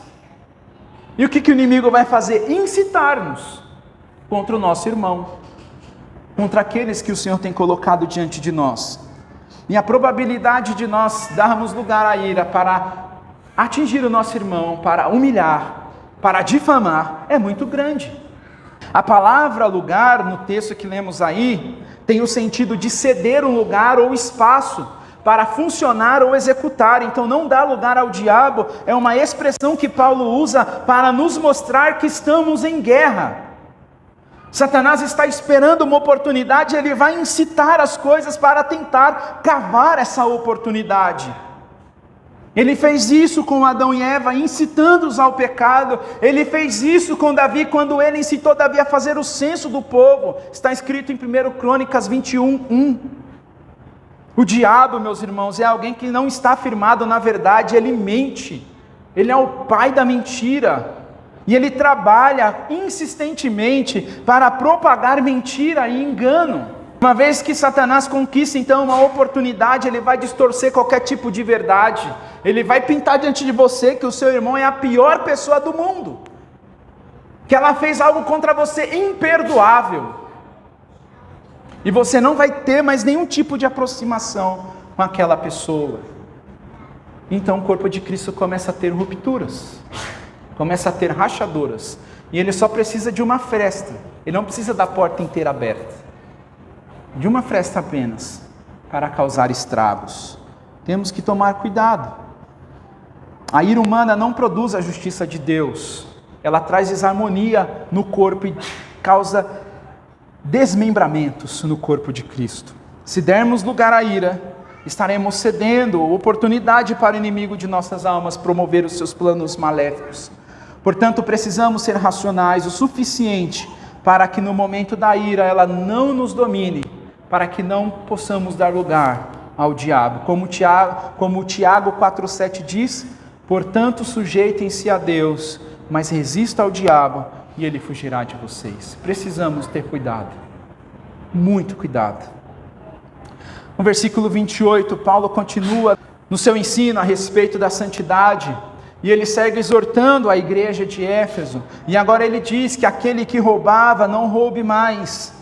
E o que o inimigo vai fazer? Incitar-nos contra o nosso irmão, contra aqueles que o Senhor tem colocado diante de nós. E a probabilidade de nós darmos lugar à ira para atingir o nosso irmão, para humilhar, para difamar, é muito grande. A palavra lugar, no texto que lemos aí, tem o sentido de ceder um lugar ou espaço para funcionar ou executar. Então não dar lugar ao diabo é uma expressão que Paulo usa para nos mostrar que estamos em guerra. Satanás está esperando uma oportunidade, ele vai incitar as coisas para tentar cavar essa oportunidade. Ele fez isso com Adão e Eva, incitando-os ao pecado. Ele fez isso com Davi, quando ele incitou Davi a fazer o censo do povo. Está escrito em 1 Crônicas 21:1. O diabo, meus irmãos, é alguém que não está firmado na verdade, ele mente. Ele é o pai da mentira. E ele trabalha insistentemente para propagar mentira e engano. Uma vez que Satanás conquista então uma oportunidade, ele vai distorcer qualquer tipo de verdade. Ele vai pintar diante de você que o seu irmão é a pior pessoa do mundo, que ela fez algo contra você imperdoável, e você não vai ter mais nenhum tipo de aproximação com aquela pessoa. Então o corpo de Cristo começa a ter rupturas, começa a ter rachaduras, e ele só precisa de uma fresta, ele não precisa da porta inteira aberta. de uma fresta apenas, para causar estragos. Temos que tomar cuidado. A ira humana não produz a justiça de Deus. Ela traz desarmonia no corpo e causa desmembramentos no corpo de Cristo. Se dermos lugar à ira, estaremos cedendo oportunidade para o inimigo de nossas almas promover os seus planos maléficos. Portanto, precisamos ser racionais o suficiente para que no momento da ira ela não nos domine, para que não possamos dar lugar ao diabo. Como Tiago 4,7 diz, portanto, sujeitem-se a Deus, mas resista ao diabo e ele fugirá de vocês. Precisamos ter cuidado, muito cuidado. No versículo 28, Paulo continua no seu ensino a respeito da santidade, e ele segue exortando a igreja de Éfeso, e agora ele diz que aquele que roubava não roube mais.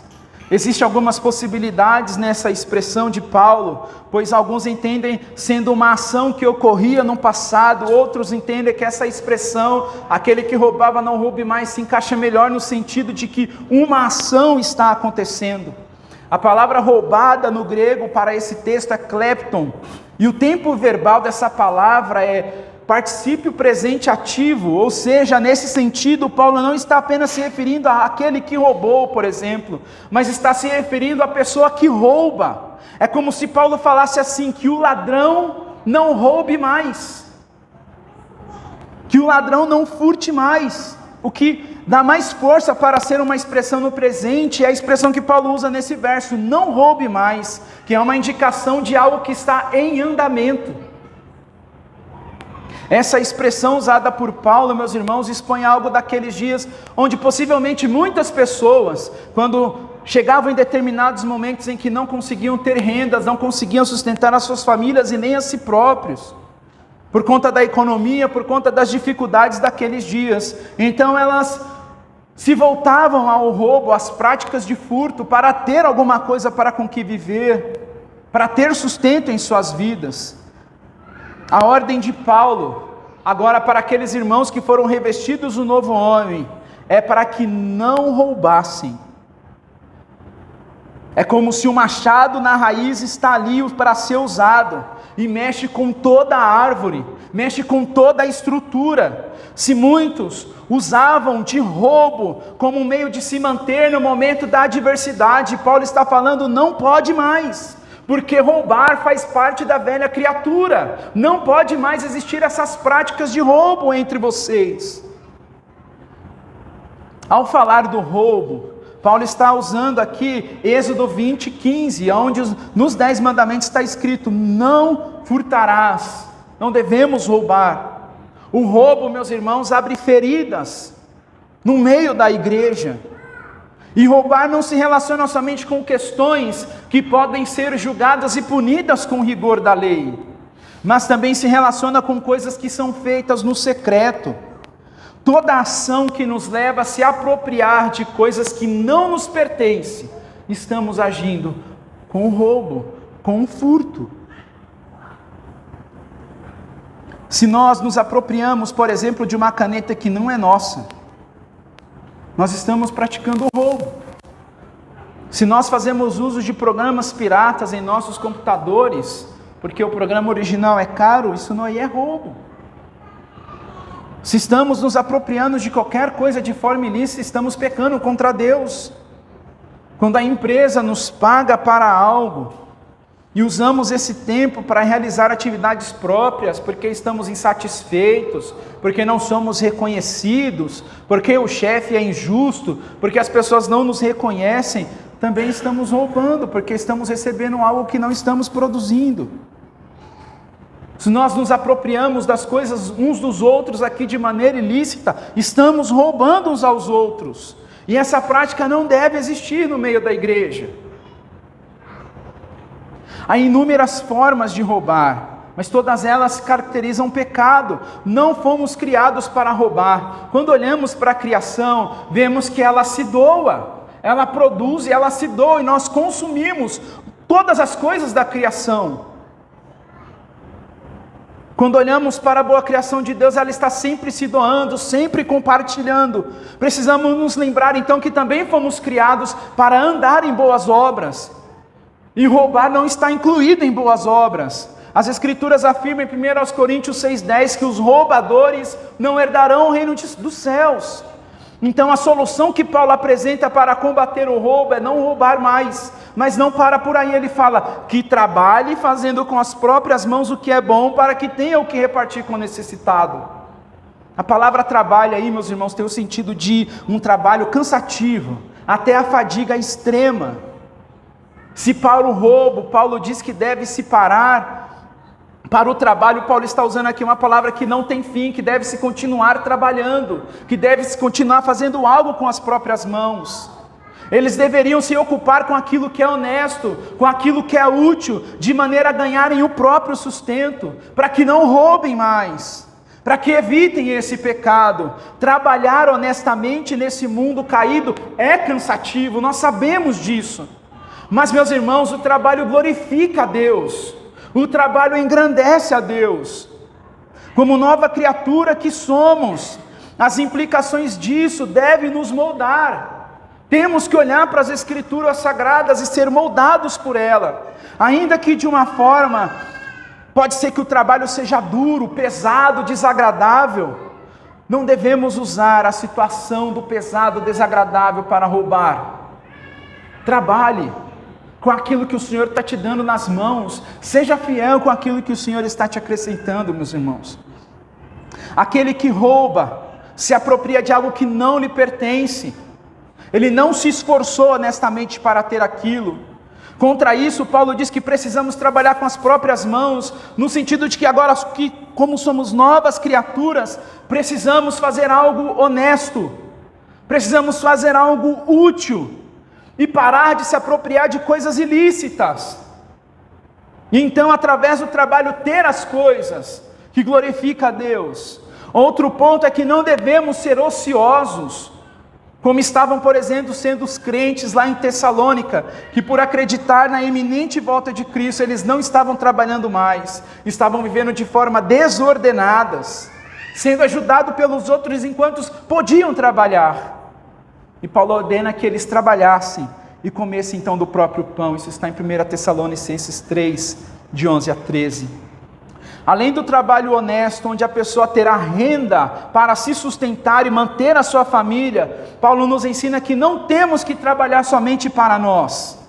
Existem algumas possibilidades nessa expressão de Paulo, pois alguns entendem sendo uma ação que ocorria no passado, outros entendem que essa expressão, aquele que roubava não roube mais, se encaixa melhor no sentido de que uma ação está acontecendo. A palavra roubada no grego para esse texto é klepton, e o tempo verbal dessa palavra é particípio presente ativo, ou seja, nesse sentido, Paulo não está apenas se referindo àquele que roubou, por exemplo, mas está se referindo à pessoa que rouba. É como se Paulo falasse assim, que o ladrão não roube mais, que o ladrão não furte mais. O que dá mais força para ser uma expressão no presente é a expressão que Paulo usa nesse verso, não roube mais, que é uma indicação de algo que está em andamento. Essa expressão usada por Paulo, meus irmãos, expõe algo daqueles dias onde possivelmente muitas pessoas, quando chegavam em determinados momentos em que não conseguiam ter rendas, não conseguiam sustentar as suas famílias e nem a si próprios, por conta da economia, por conta das dificuldades daqueles dias, então elas se voltavam ao roubo, às práticas de furto, para ter alguma coisa para com que viver, para ter sustento em suas vidas. A ordem de Paulo, agora para aqueles irmãos que foram revestidos do novo homem, é para que não roubassem. É como se o machado na raiz está ali para ser usado, e mexe com toda a árvore, mexe com toda a estrutura. Se muitos usavam de roubo como um meio de se manter no momento da adversidade, Paulo está falando, não pode mais. Porque roubar faz parte da velha criatura. Não pode mais existir essas práticas de roubo entre vocês. Ao falar do roubo, Paulo está usando aqui Êxodo 20:15, onde nos 10 mandamentos está escrito, não furtarás, não devemos roubar. O roubo, meus irmãos, abre feridas no meio da igreja. E roubar não se relaciona somente com questões que podem ser julgadas e punidas com rigor da lei, mas também se relaciona com coisas que são feitas no secreto. Toda ação que nos leva a se apropriar de coisas que não nos pertencem, estamos agindo com o roubo, com o furto. Se nós nos apropriamos, por exemplo, de uma caneta que não é nossa, nós estamos praticando o roubo. Se nós fazemos uso de programas piratas em nossos computadores, porque o programa original é caro, isso não é roubo. Se estamos nos apropriando de qualquer coisa de forma ilícita, estamos pecando contra Deus. Quando a empresa nos paga para algo, e usamos esse tempo para realizar atividades próprias, porque estamos insatisfeitos, porque não somos reconhecidos, porque o chefe é injusto, porque as pessoas não nos reconhecem, também estamos roubando, porque estamos recebendo algo que não estamos produzindo. Se nós nos apropriamos das coisas uns dos outros aqui de maneira ilícita, estamos roubando uns aos outros, e essa prática não deve existir no meio da igreja. Há inúmeras formas de roubar, mas todas elas caracterizam pecado. Não fomos criados para roubar. Quando olhamos para a criação, vemos que ela se doa, ela produz e ela se doa, e nós consumimos todas as coisas da criação. Quando olhamos para a boa criação de Deus, ela está sempre se doando, sempre compartilhando. Precisamos nos lembrar então que também fomos criados para andar em boas obras. E roubar não está incluído em boas obras. As Escrituras afirmam em 1 Coríntios 6,10 que os roubadores não herdarão o reino dos céus. Então a solução que Paulo apresenta para combater o roubo é não roubar mais, mas não para por aí. Ele fala que trabalhe fazendo com as próprias mãos o que é bom, para que tenha o que repartir com o necessitado. A palavra trabalho aí, meus irmãos, tem o sentido de um trabalho cansativo, até a fadiga extrema. Se para o roubo, Paulo diz que deve se parar. Para o trabalho, Paulo está usando aqui uma palavra que não tem fim, que deve se continuar trabalhando, que deve se continuar fazendo algo com as próprias mãos. Eles deveriam se ocupar com aquilo que é honesto, com aquilo que é útil, de maneira a ganharem o próprio sustento, para que não roubem mais, para que evitem esse pecado. Trabalhar honestamente nesse mundo caído é cansativo, nós sabemos disso. Mas, meus irmãos, o trabalho glorifica a Deus. O trabalho engrandece a Deus. Como nova criatura que somos, as implicações disso devem nos moldar. Temos que olhar para as Escrituras Sagradas e ser moldados por ela. Ainda que de uma forma, pode ser que o trabalho seja duro, pesado, desagradável. Não devemos usar a situação do pesado, desagradável para roubar. Trabalhe com aquilo que o Senhor está te dando nas mãos. Seja fiel com aquilo que o Senhor está te acrescentando, meus irmãos. Aquele que rouba, se apropria de algo que não lhe pertence. Ele não se esforçou honestamente para ter aquilo. Contra isso, Paulo diz que precisamos trabalhar com as próprias mãos, no sentido de que agora, como somos novas criaturas, precisamos fazer algo honesto. Precisamos fazer algo útil. E parar de se apropriar de coisas ilícitas. E então, através do trabalho, ter as coisas que glorifica a Deus. Outro ponto é que não devemos ser ociosos, como estavam, por exemplo, sendo os crentes lá em Tessalônica, que por acreditar na iminente volta de Cristo, eles não estavam trabalhando mais, estavam vivendo de forma desordenadas, sendo ajudados pelos outros enquanto podiam trabalhar. E Paulo ordena que eles trabalhassem e comessem então do próprio pão. Isso está em 1 Tessalonicenses 3, de 11 a 13. Além do trabalho honesto, onde a pessoa terá renda para se sustentar e manter a sua família, Paulo nos ensina que não temos que trabalhar somente para nós.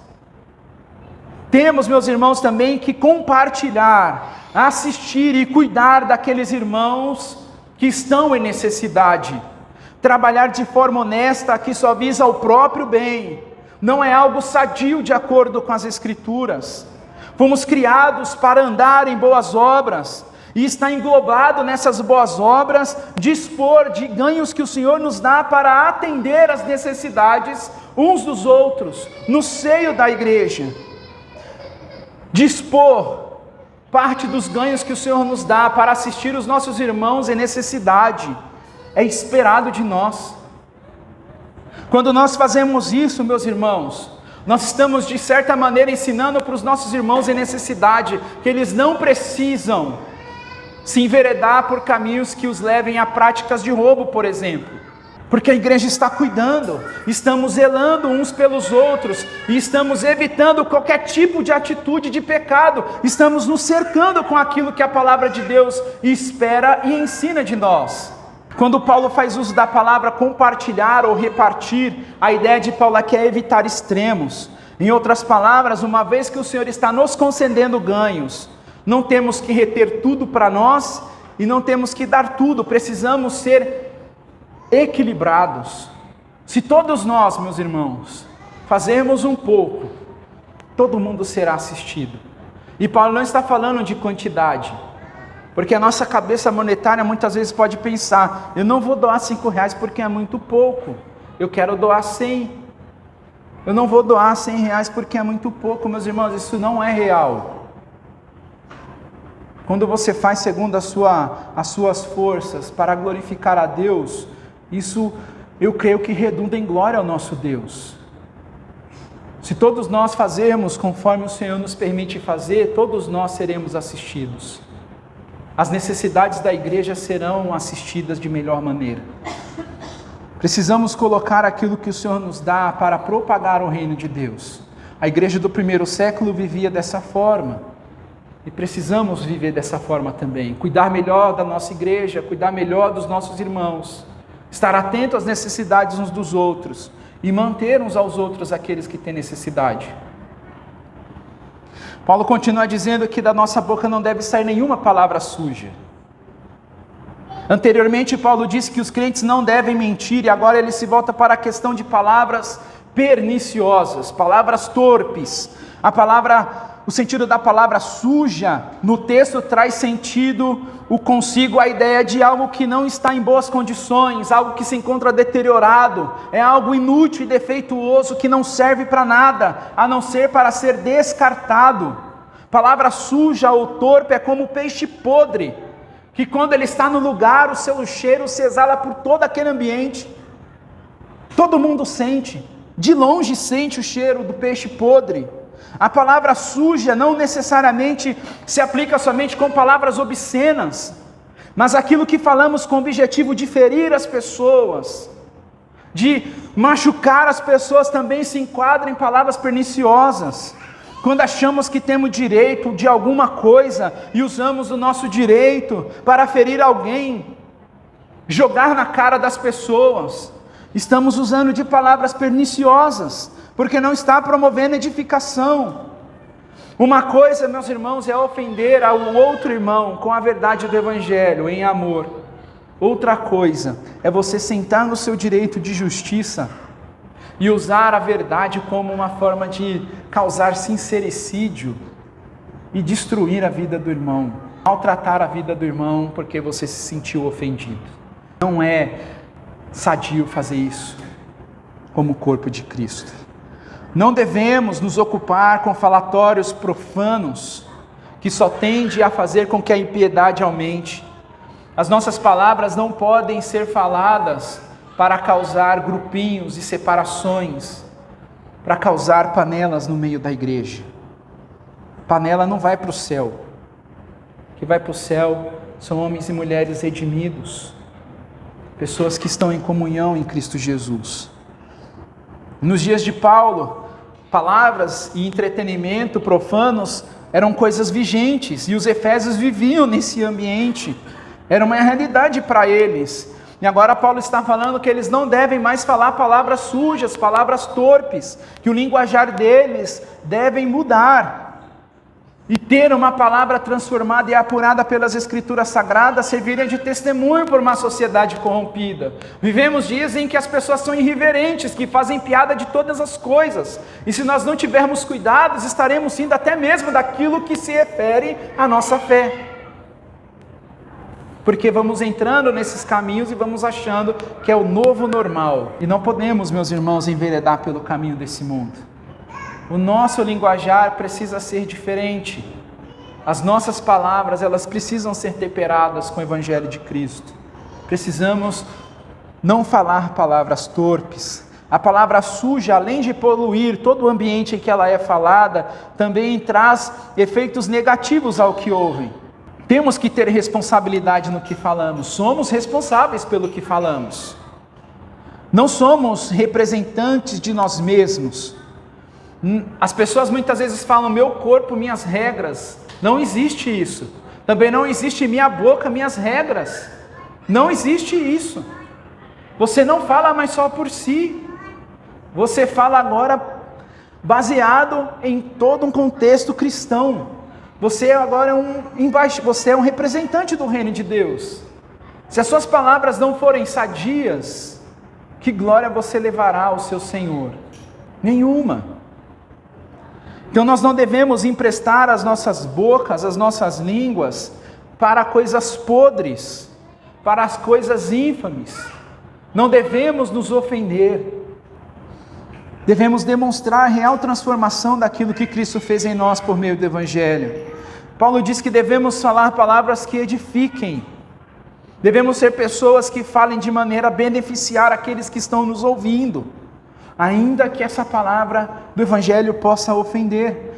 Temos, meus irmãos, também que compartilhar, assistir e cuidar daqueles irmãos que estão em necessidade. Trabalhar de forma honesta, que só visa o próprio bem, não é algo sadio de acordo com as Escrituras. Fomos criados para andar em boas obras, e está englobado nessas boas obras, dispor de ganhos que o Senhor nos dá para atender às necessidades uns dos outros, no seio da igreja. Dispor parte dos ganhos que o Senhor nos dá para assistir os nossos irmãos em necessidade, é esperado de nós. Quando nós fazemos isso, meus irmãos, nós estamos de certa maneira ensinando para os nossos irmãos em necessidade que eles não precisam se enveredar por caminhos que os levem a práticas de roubo, por exemplo, porque a igreja está cuidando, estamos zelando uns pelos outros e estamos evitando qualquer tipo de atitude de pecado, estamos nos cercando com aquilo que a palavra de Deus espera e ensina de nós. Quando Paulo faz uso da palavra compartilhar ou repartir, a ideia de Paulo aqui é evitar extremos. Em outras palavras, uma vez que o Senhor está nos concedendo ganhos, não temos que reter tudo para nós e não temos que dar tudo, precisamos ser equilibrados. Se todos nós, meus irmãos, fazermos um pouco, todo mundo será assistido. E Paulo não está falando de quantidade, porque a nossa cabeça monetária muitas vezes pode pensar, eu não vou doar R$5 porque é muito pouco, eu quero doar 100. Eu não vou doar R$100 porque é muito pouco, meus irmãos, isso não é real. Quando você faz segundo as suas forças para glorificar a Deus, isso eu creio que redunda em glória ao nosso Deus. Se todos nós fazermos conforme o Senhor nos permite fazer, todos nós seremos assistidos. As necessidades da igreja serão assistidas de melhor maneira. Precisamos colocar aquilo que o Senhor nos dá para propagar o reino de Deus. A igreja do primeiro século vivia dessa forma. E precisamos viver dessa forma também. Cuidar melhor da nossa igreja, cuidar melhor dos nossos irmãos. Estar atento às necessidades uns dos outros. E manter uns aos outros aqueles que têm necessidade. Paulo continua dizendo que da nossa boca não deve sair nenhuma palavra suja. Anteriormente, Paulo disse que os crentes não devem mentir, e agora ele se volta para a questão de palavras perniciosas, palavras torpes. O sentido da palavra suja, no texto traz sentido, consigo a ideia de algo que não está em boas condições, algo que se encontra deteriorado, é algo inútil e defeituoso que não serve para nada, a não ser para ser descartado. Palavra suja ou torpe é como peixe podre, que quando ele está no lugar, o seu cheiro se exala por todo aquele ambiente. Todo mundo sente, de longe sente o cheiro do peixe podre. A palavra suja não necessariamente se aplica somente com palavras obscenas, mas aquilo que falamos com o objetivo de ferir as pessoas, de machucar as pessoas, também se enquadra em palavras perniciosas. Quando achamos que temos direito de alguma coisa e usamos o nosso direito para ferir alguém, jogar na cara das pessoas, estamos usando de palavras perniciosas, porque não está promovendo edificação. Uma coisa, meus irmãos, é ofender ao outro irmão com a verdade do Evangelho, em amor. Outra coisa é você sentar no seu direito de justiça e usar a verdade como uma forma de causar sincericídio e destruir a vida do irmão, maltratar a vida do irmão porque você se sentiu ofendido. Não é sadio fazer isso como corpo de Cristo. Não devemos nos ocupar com falatórios profanos que só tendem a fazer com que a impiedade aumente. As nossas palavras não podem ser faladas para causar grupinhos e separações, para causar panelas no meio da igreja. Panela não vai para o céu. O que vai para o céu são homens e mulheres redimidos, pessoas que estão em comunhão em Cristo Jesus. Nos dias de Paulo, palavras e entretenimento profanos eram coisas vigentes, e os efésios viviam nesse ambiente, era uma realidade para eles. E agora Paulo está falando que eles não devem mais falar palavras sujas, palavras torpes, que o linguajar deles deve mudar. E ter uma palavra transformada e apurada pelas Escrituras Sagradas serviria de testemunho por uma sociedade corrompida. Vivemos dias em que as pessoas são irreverentes, que fazem piada de todas as coisas. E se nós não tivermos cuidados, estaremos indo até mesmo daquilo que se refere à nossa fé. Porque vamos entrando nesses caminhos e vamos achando que é o novo normal. E não podemos, meus irmãos, enveredar pelo caminho desse mundo. O nosso linguajar precisa ser diferente. As nossas palavras, elas precisam ser temperadas com o Evangelho de Cristo. Precisamos não falar palavras torpes. A palavra suja, além de poluir todo o ambiente em que ela é falada, também traz efeitos negativos ao que ouvem. Temos que ter responsabilidade no que falamos. Somos responsáveis pelo que falamos. Não somos representantes de nós mesmos. As pessoas muitas vezes falam, meu corpo, minhas regras. Não existe isso. Também não existe minha boca, minhas regras. Não existe isso. Você não fala mais só por si. Você fala agora baseado em todo um contexto cristão. Você agora você é um representante do reino de Deus. Se as suas palavras não forem sadias, que glória você levará ao seu Senhor? Nenhuma. Então nós não devemos emprestar as nossas bocas, as nossas línguas, para coisas podres, para as coisas ínfames. Não devemos nos ofender. Devemos demonstrar a real transformação daquilo que Cristo fez em nós por meio do Evangelho. Paulo diz que devemos falar palavras que edifiquem. Devemos ser pessoas que falem de maneira a beneficiar aqueles que estão nos ouvindo, ainda que essa palavra do Evangelho possa ofender.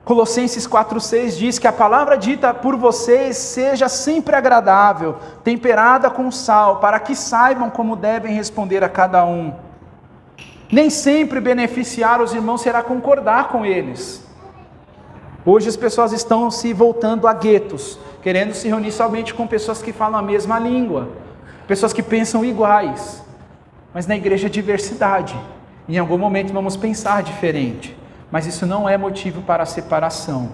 Colossenses 4,6 diz que a palavra dita por vocês seja sempre agradável, temperada com sal, para que saibam como devem responder a cada um. Nem sempre beneficiar os irmãos será concordar com eles. Hoje as pessoas estão se voltando a guetos, querendo se reunir somente com pessoas que falam a mesma língua, pessoas que pensam iguais. Mas na igreja é diversidade. Em algum momento vamos pensar diferente, mas isso não é motivo para a separação.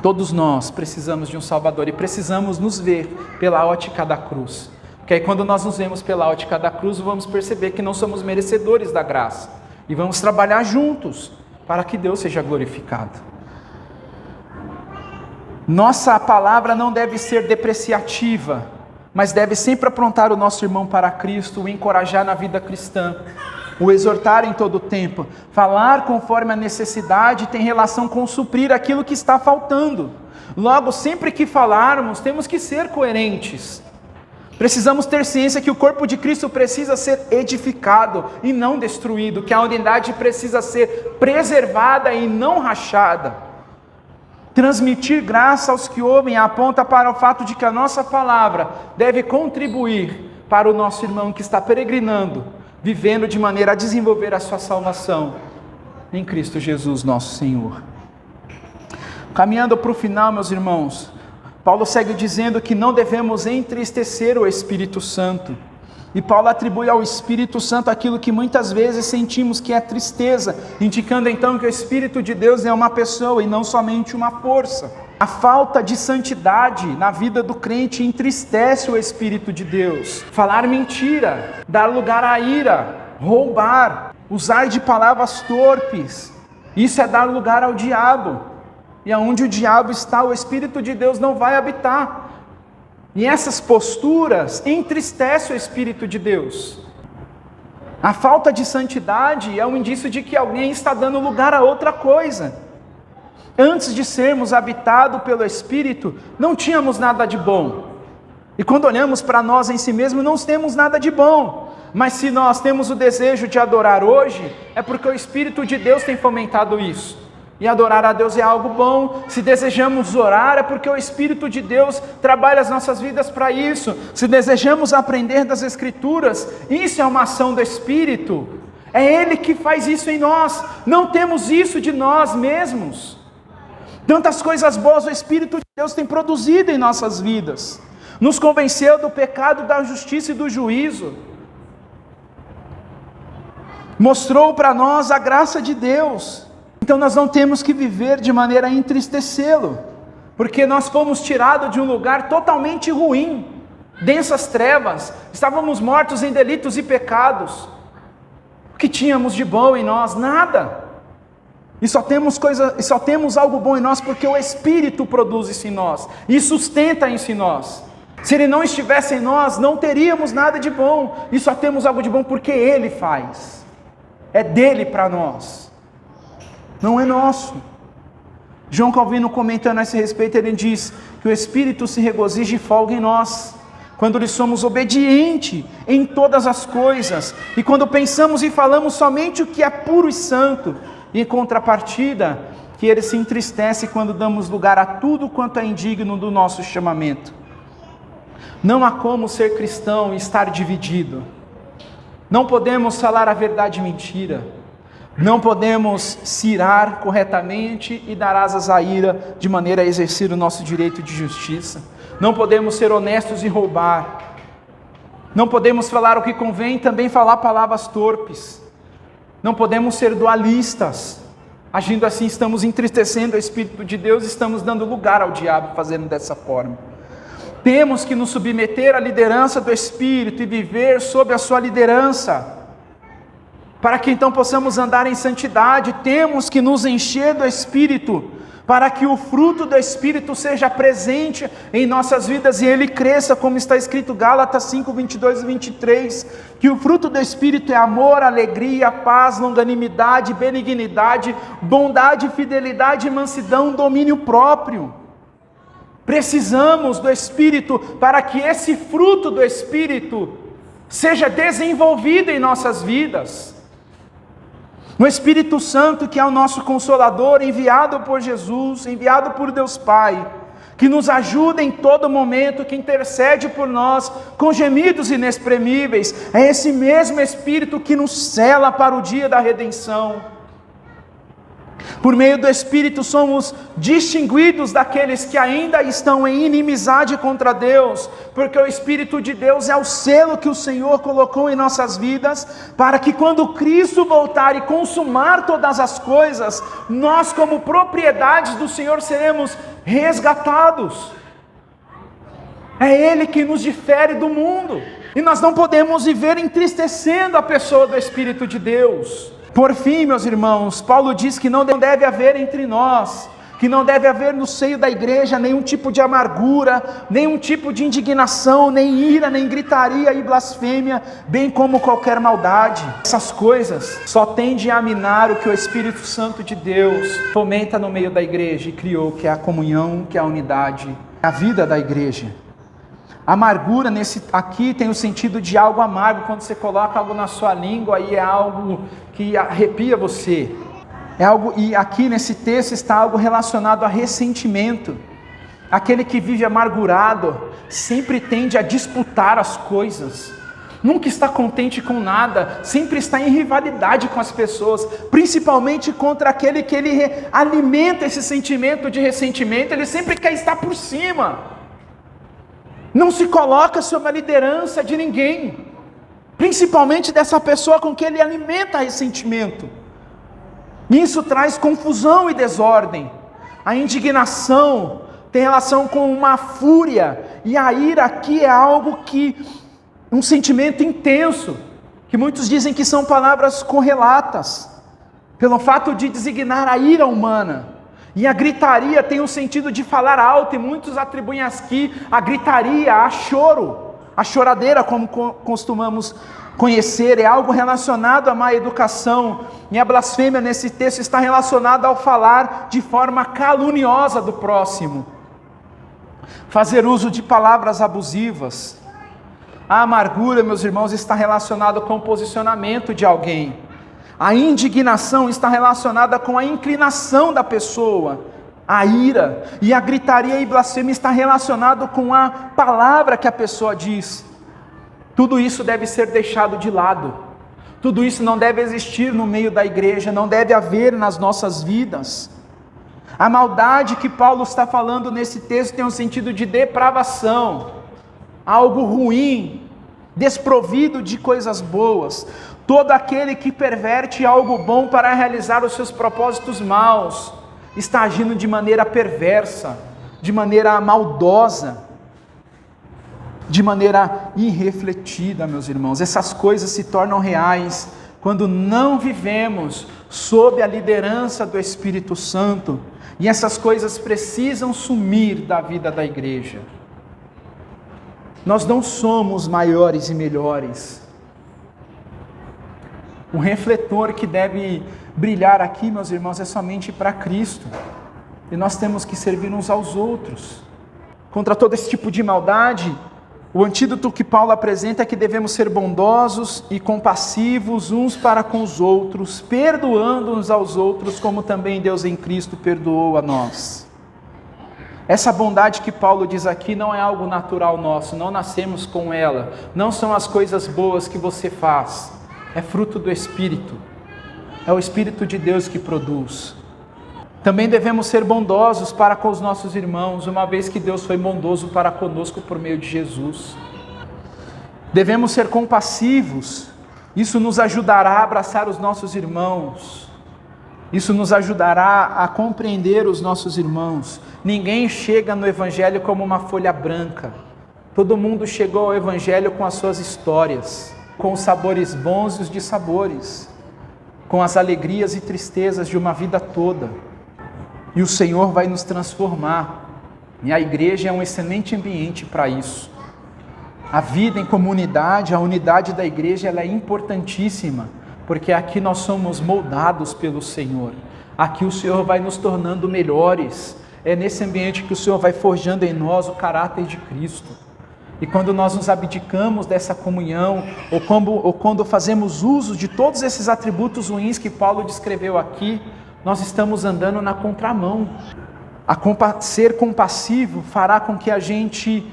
Todos nós precisamos de um Salvador e precisamos nos ver pela ótica da cruz. Porque aí quando nós nos vemos pela ótica da cruz, vamos perceber que não somos merecedores da graça. E vamos trabalhar juntos para que Deus seja glorificado. Nossa palavra não deve ser depreciativa, mas deve sempre aprontar o nosso irmão para Cristo, o encorajar na vida cristã, o exortar em todo o tempo. Falar conforme a necessidade tem relação com suprir aquilo que está faltando. Logo, sempre que falarmos, temos que ser coerentes. Precisamos ter ciência que o corpo de Cristo precisa ser edificado e não destruído, que a unidade precisa ser preservada e não rachada. Transmitir graça aos que ouvem aponta para o fato de que a nossa palavra deve contribuir para o nosso irmão que está peregrinando, vivendo de maneira a desenvolver a sua salvação em Cristo Jesus, nosso Senhor. Caminhando para o final, meus irmãos, Paulo segue dizendo que não devemos entristecer o Espírito Santo. E Paulo atribui ao Espírito Santo aquilo que muitas vezes sentimos que é tristeza, indicando então que o Espírito de Deus é uma pessoa e não somente uma força. A falta de santidade na vida do crente entristece o Espírito de Deus. Falar mentira, dar lugar à ira, roubar, usar de palavras torpes, isso é dar lugar ao diabo. E aonde o diabo está, o Espírito de Deus não vai habitar. E essas posturas entristecem o Espírito de Deus. A falta de santidade é um indício de que alguém está dando lugar a outra coisa. Antes de sermos habitados pelo Espírito, não tínhamos nada de bom. E quando olhamos para nós em si mesmos, não temos nada de bom. Mas se nós temos o desejo de adorar hoje, é porque o Espírito de Deus tem fomentado isso. E adorar a Deus é algo bom. Se desejamos orar, é porque o Espírito de Deus trabalha as nossas vidas para isso. Se desejamos aprender das Escrituras, isso é uma ação do Espírito. É Ele que faz isso em nós. Não temos isso de nós mesmos. Tantas coisas boas o Espírito de Deus tem produzido em nossas vidas. Nos convenceu do pecado, da justiça e do juízo. Mostrou para nós a graça de Deus. Então nós não temos que viver de maneira a entristecê-lo, porque nós fomos tirados de um lugar totalmente ruim, densas trevas, estávamos mortos em delitos e pecados. O que tínhamos de bom em nós? Nada. E só temos algo bom em nós porque o Espírito produz isso em nós e sustenta isso em nós. Se Ele não estivesse em nós, não teríamos nada de bom, e só temos algo de bom porque Ele faz. É dele para nós. Não é nosso. João Calvino, comentando a esse respeito, ele diz que o Espírito se regozija e folga em nós, quando lhe somos obedientes em todas as coisas, e quando pensamos e falamos somente o que é puro e santo, e em contrapartida, que ele se entristece quando damos lugar a tudo quanto é indigno do nosso chamamento. Não há como ser cristão e estar dividido. Não podemos falar a verdade e mentira. Não podemos se irar corretamente e dar asas à ira de maneira a exercer o nosso direito de justiça. Não podemos ser honestos e roubar. Não podemos falar o que convém e também falar palavras torpes. Não podemos ser dualistas. Agindo assim, estamos entristecendo o Espírito de Deus e estamos dando lugar ao diabo fazendo dessa forma. Temos que nos submeter à liderança do Espírito e viver sob a sua liderança. Para que então possamos andar em santidade, temos que nos encher do Espírito, para que o fruto do Espírito seja presente em nossas vidas e ele cresça, como está escrito Gálatas 5, 22 e 23, que o fruto do Espírito é amor, alegria, paz, longanimidade, benignidade, bondade, fidelidade, mansidão, domínio próprio. Precisamos do Espírito para que esse fruto do Espírito seja desenvolvido em nossas vidas. O Espírito Santo, que é o nosso Consolador, enviado por Jesus, enviado por Deus Pai, que nos ajuda em todo momento, que intercede por nós com gemidos inexprimíveis. É esse mesmo Espírito que nos sela para o dia da redenção. Por meio do Espírito somos distinguidos daqueles que ainda estão em inimizade contra Deus, porque o Espírito de Deus é o selo que o Senhor colocou em nossas vidas, para que quando Cristo voltar e consumar todas as coisas, nós como propriedades do Senhor seremos resgatados. É Ele que nos difere do mundo, e nós não podemos viver entristecendo a pessoa do Espírito de Deus. Por fim, meus irmãos, Paulo diz que não deve haver entre nós, que não deve haver no seio da igreja nenhum tipo de amargura, nenhum tipo de indignação, nem ira, nem gritaria e blasfêmia, bem como qualquer maldade. Essas coisas só tendem a minar o que o Espírito Santo de Deus fomenta no meio da igreja e criou, que é a comunhão, que é a unidade, a vida da igreja. Amargura aqui tem o sentido de algo amargo. Quando você coloca algo na sua língua, aí é algo que arrepia você. E aqui nesse texto está algo relacionado a ressentimento. Aquele que vive amargurado sempre tende a disputar as coisas, nunca está contente com nada, sempre está em rivalidade com as pessoas, principalmente contra aquele que ele alimenta esse sentimento de ressentimento. Ele sempre quer estar por cima. Não se coloca sob a liderança de ninguém, principalmente dessa pessoa com quem ele alimenta ressentimento. Isso traz confusão e desordem. A indignação tem relação com uma fúria, e a ira aqui é algo um sentimento intenso, que muitos dizem que são palavras correlatas, pelo fato de designar a ira humana. E a gritaria tem o sentido de falar alto, e muitos atribuem aqui a gritaria a choro, a choradeira, como costumamos conhecer, é algo relacionado à má educação. E a blasfêmia nesse texto está relacionada ao falar de forma caluniosa do próximo, fazer uso de palavras abusivas. A amargura, meus irmãos, está relacionada com o posicionamento de alguém. A indignação está relacionada com a inclinação da pessoa, a ira. E a gritaria e blasfêmia está relacionado com a palavra que a pessoa diz. Tudo isso deve ser deixado de lado. Tudo isso não deve existir no meio da igreja, não deve haver nas nossas vidas. A maldade que Paulo está falando nesse texto tem um sentido de depravação, algo ruim, desprovido de coisas boas. Todo aquele que perverte algo bom para realizar os seus propósitos maus, está agindo de maneira perversa, de maneira maldosa, de maneira irrefletida, meus irmãos. Essas coisas se tornam reais quando não vivemos sob a liderança do Espírito Santo, e essas coisas precisam sumir da vida da igreja. Nós não somos maiores e melhores. O refletor que deve brilhar aqui, meus irmãos, é somente para Cristo. E nós temos que servir uns aos outros. Contra todo esse tipo de maldade, o antídoto que Paulo apresenta é que devemos ser bondosos e compassivos uns para com os outros, perdoando uns aos outros, como também Deus em Cristo perdoou a nós. Essa bondade que Paulo diz aqui não é algo natural nosso, não nascemos com ela, não são as coisas boas que você faz. É fruto do Espírito, é o Espírito de Deus que produz. Também devemos ser bondosos para com os nossos irmãos, uma vez que Deus foi bondoso para conosco por meio de Jesus. Devemos ser compassivos, isso nos ajudará a abraçar os nossos irmãos, isso nos ajudará a compreender os nossos irmãos. Ninguém chega no Evangelho como uma folha branca, todo mundo chegou ao Evangelho com as suas histórias, com os sabores bons e os dissabores, com as alegrias e tristezas de uma vida toda. E o Senhor vai nos transformar, e a igreja é um excelente ambiente para isso. A vida em comunidade, a unidade da igreja, ela é importantíssima, porque aqui nós somos moldados pelo Senhor, aqui o Senhor vai nos tornando melhores, é nesse ambiente que o Senhor vai forjando em nós o caráter de Cristo. E quando nós nos abdicamos dessa comunhão, ou quando fazemos uso de todos esses atributos ruins que Paulo descreveu aqui, nós estamos andando na contramão. Ser compassivo fará com que a gente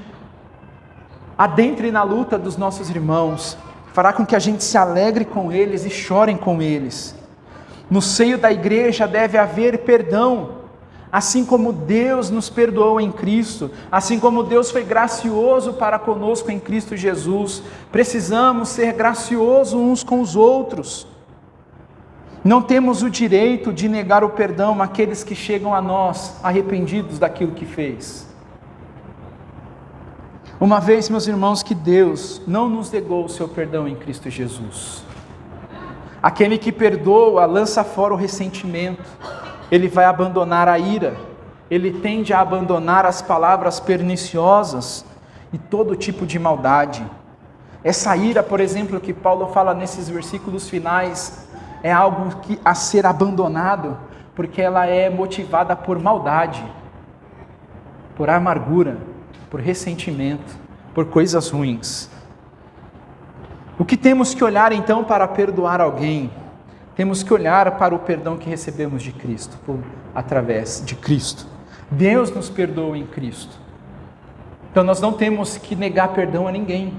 adentre na luta dos nossos irmãos, fará com que a gente se alegre com eles e chorem com eles. No seio da igreja deve haver perdão, assim como Deus nos perdoou em Cristo, assim como Deus foi gracioso para conosco em Cristo Jesus. Precisamos ser graciosos uns com os outros. Não temos o direito de negar o perdão àqueles que chegam a nós arrependidos daquilo que fez. Uma vez, meus irmãos, que Deus não nos negou o seu perdão em Cristo Jesus. Aquele que perdoa lança fora o ressentimento, ele vai abandonar a ira, ele tende a abandonar as palavras perniciosas e todo tipo de maldade. Essa ira, por exemplo, que Paulo fala nesses versículos finais, é algo a ser abandonado, porque ela é motivada por maldade, por amargura, por ressentimento, por coisas ruins. O que temos que olhar então para perdoar alguém? Temos que olhar para o perdão que recebemos de Cristo, através de Cristo. Deus nos perdoou em Cristo. Então nós não temos que negar perdão a ninguém.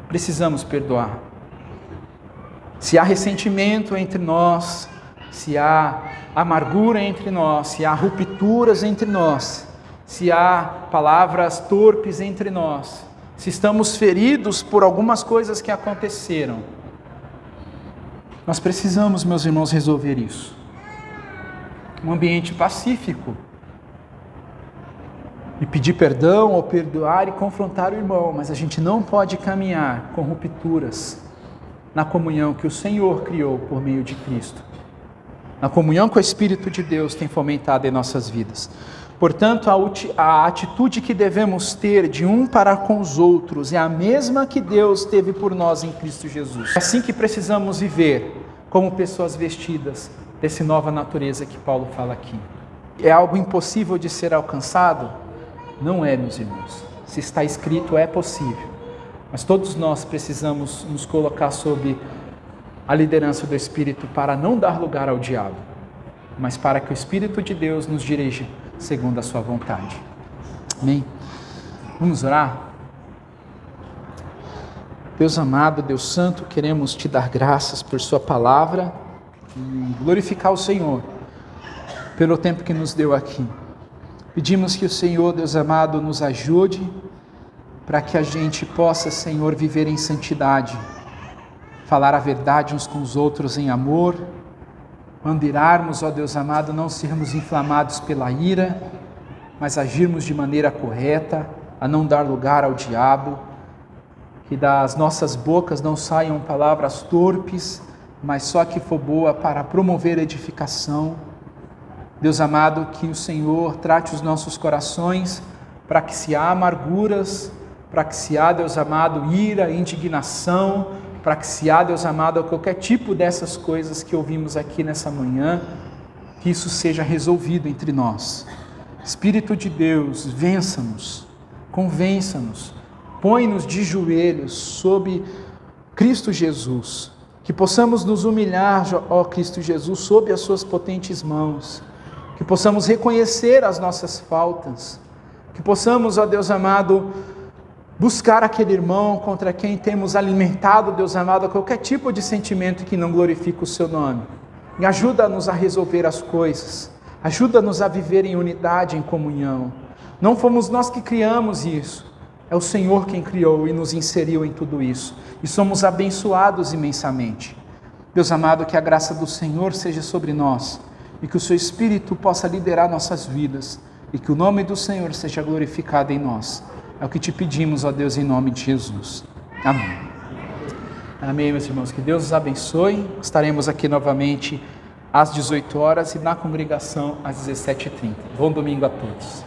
Precisamos perdoar. Se há ressentimento entre nós, se há amargura entre nós, se há rupturas entre nós, se há palavras torpes entre nós, se estamos feridos por algumas coisas que aconteceram, nós precisamos, meus irmãos, resolver isso. Um ambiente pacífico. E pedir perdão ou perdoar e confrontar o irmão, mas a gente não pode caminhar com rupturas na comunhão que o Senhor criou por meio de Cristo. Na comunhão que o Espírito de Deus tem fomentado em nossas vidas. Portanto, a atitude que devemos ter de um para com os outros é a mesma que Deus teve por nós em Cristo Jesus. É assim que precisamos viver, como pessoas vestidas dessa nova natureza que Paulo fala aqui. É algo impossível de ser alcançado? Não é, meus irmãos. Se está escrito, é possível. Mas todos nós precisamos nos colocar sob a liderança do Espírito para não dar lugar ao diabo, mas para que o Espírito de Deus nos dirija segundo a sua vontade. Amém? Vamos orar? Deus amado, Deus santo, queremos te dar graças por sua palavra e glorificar o Senhor pelo tempo que nos deu aqui. Pedimos que o Senhor, Deus amado, nos ajude para que a gente possa, Senhor, viver em santidade, falar a verdade uns com os outros em amor, mandirarmos, ó Deus amado, não sermos inflamados pela ira, mas agirmos de maneira correta, a não dar lugar ao diabo, que das nossas bocas não saiam palavras torpes, mas só que for boa para promover edificação. Deus amado, que o Senhor trate os nossos corações, para que se há amarguras, para que se há, Deus amado, ira, indignação, para que se há, Deus amado, qualquer tipo dessas coisas que ouvimos aqui nessa manhã, que isso seja resolvido entre nós. Espírito de Deus, vença-nos, convença-nos, põe-nos de joelhos sob Cristo Jesus, que possamos nos humilhar, ó Cristo Jesus, sob as suas potentes mãos, que possamos reconhecer as nossas faltas, que possamos, ó Deus amado, buscar aquele irmão contra quem temos alimentado, Deus amado, qualquer tipo de sentimento que não glorifica o seu nome. E ajuda-nos a resolver as coisas, ajuda-nos a viver em unidade, em comunhão. Não fomos nós que criamos isso, é o Senhor quem criou e nos inseriu em tudo isso. E somos abençoados imensamente. Deus amado, que a graça do Senhor seja sobre nós e que o seu Espírito possa liderar nossas vidas e que o nome do Senhor seja glorificado em nós. É o que te pedimos, ó Deus, em nome de Jesus. Amém. Amém, meus irmãos. Que Deus os abençoe. Estaremos aqui novamente às 18 horas e na congregação às 17h30. Bom domingo a todos.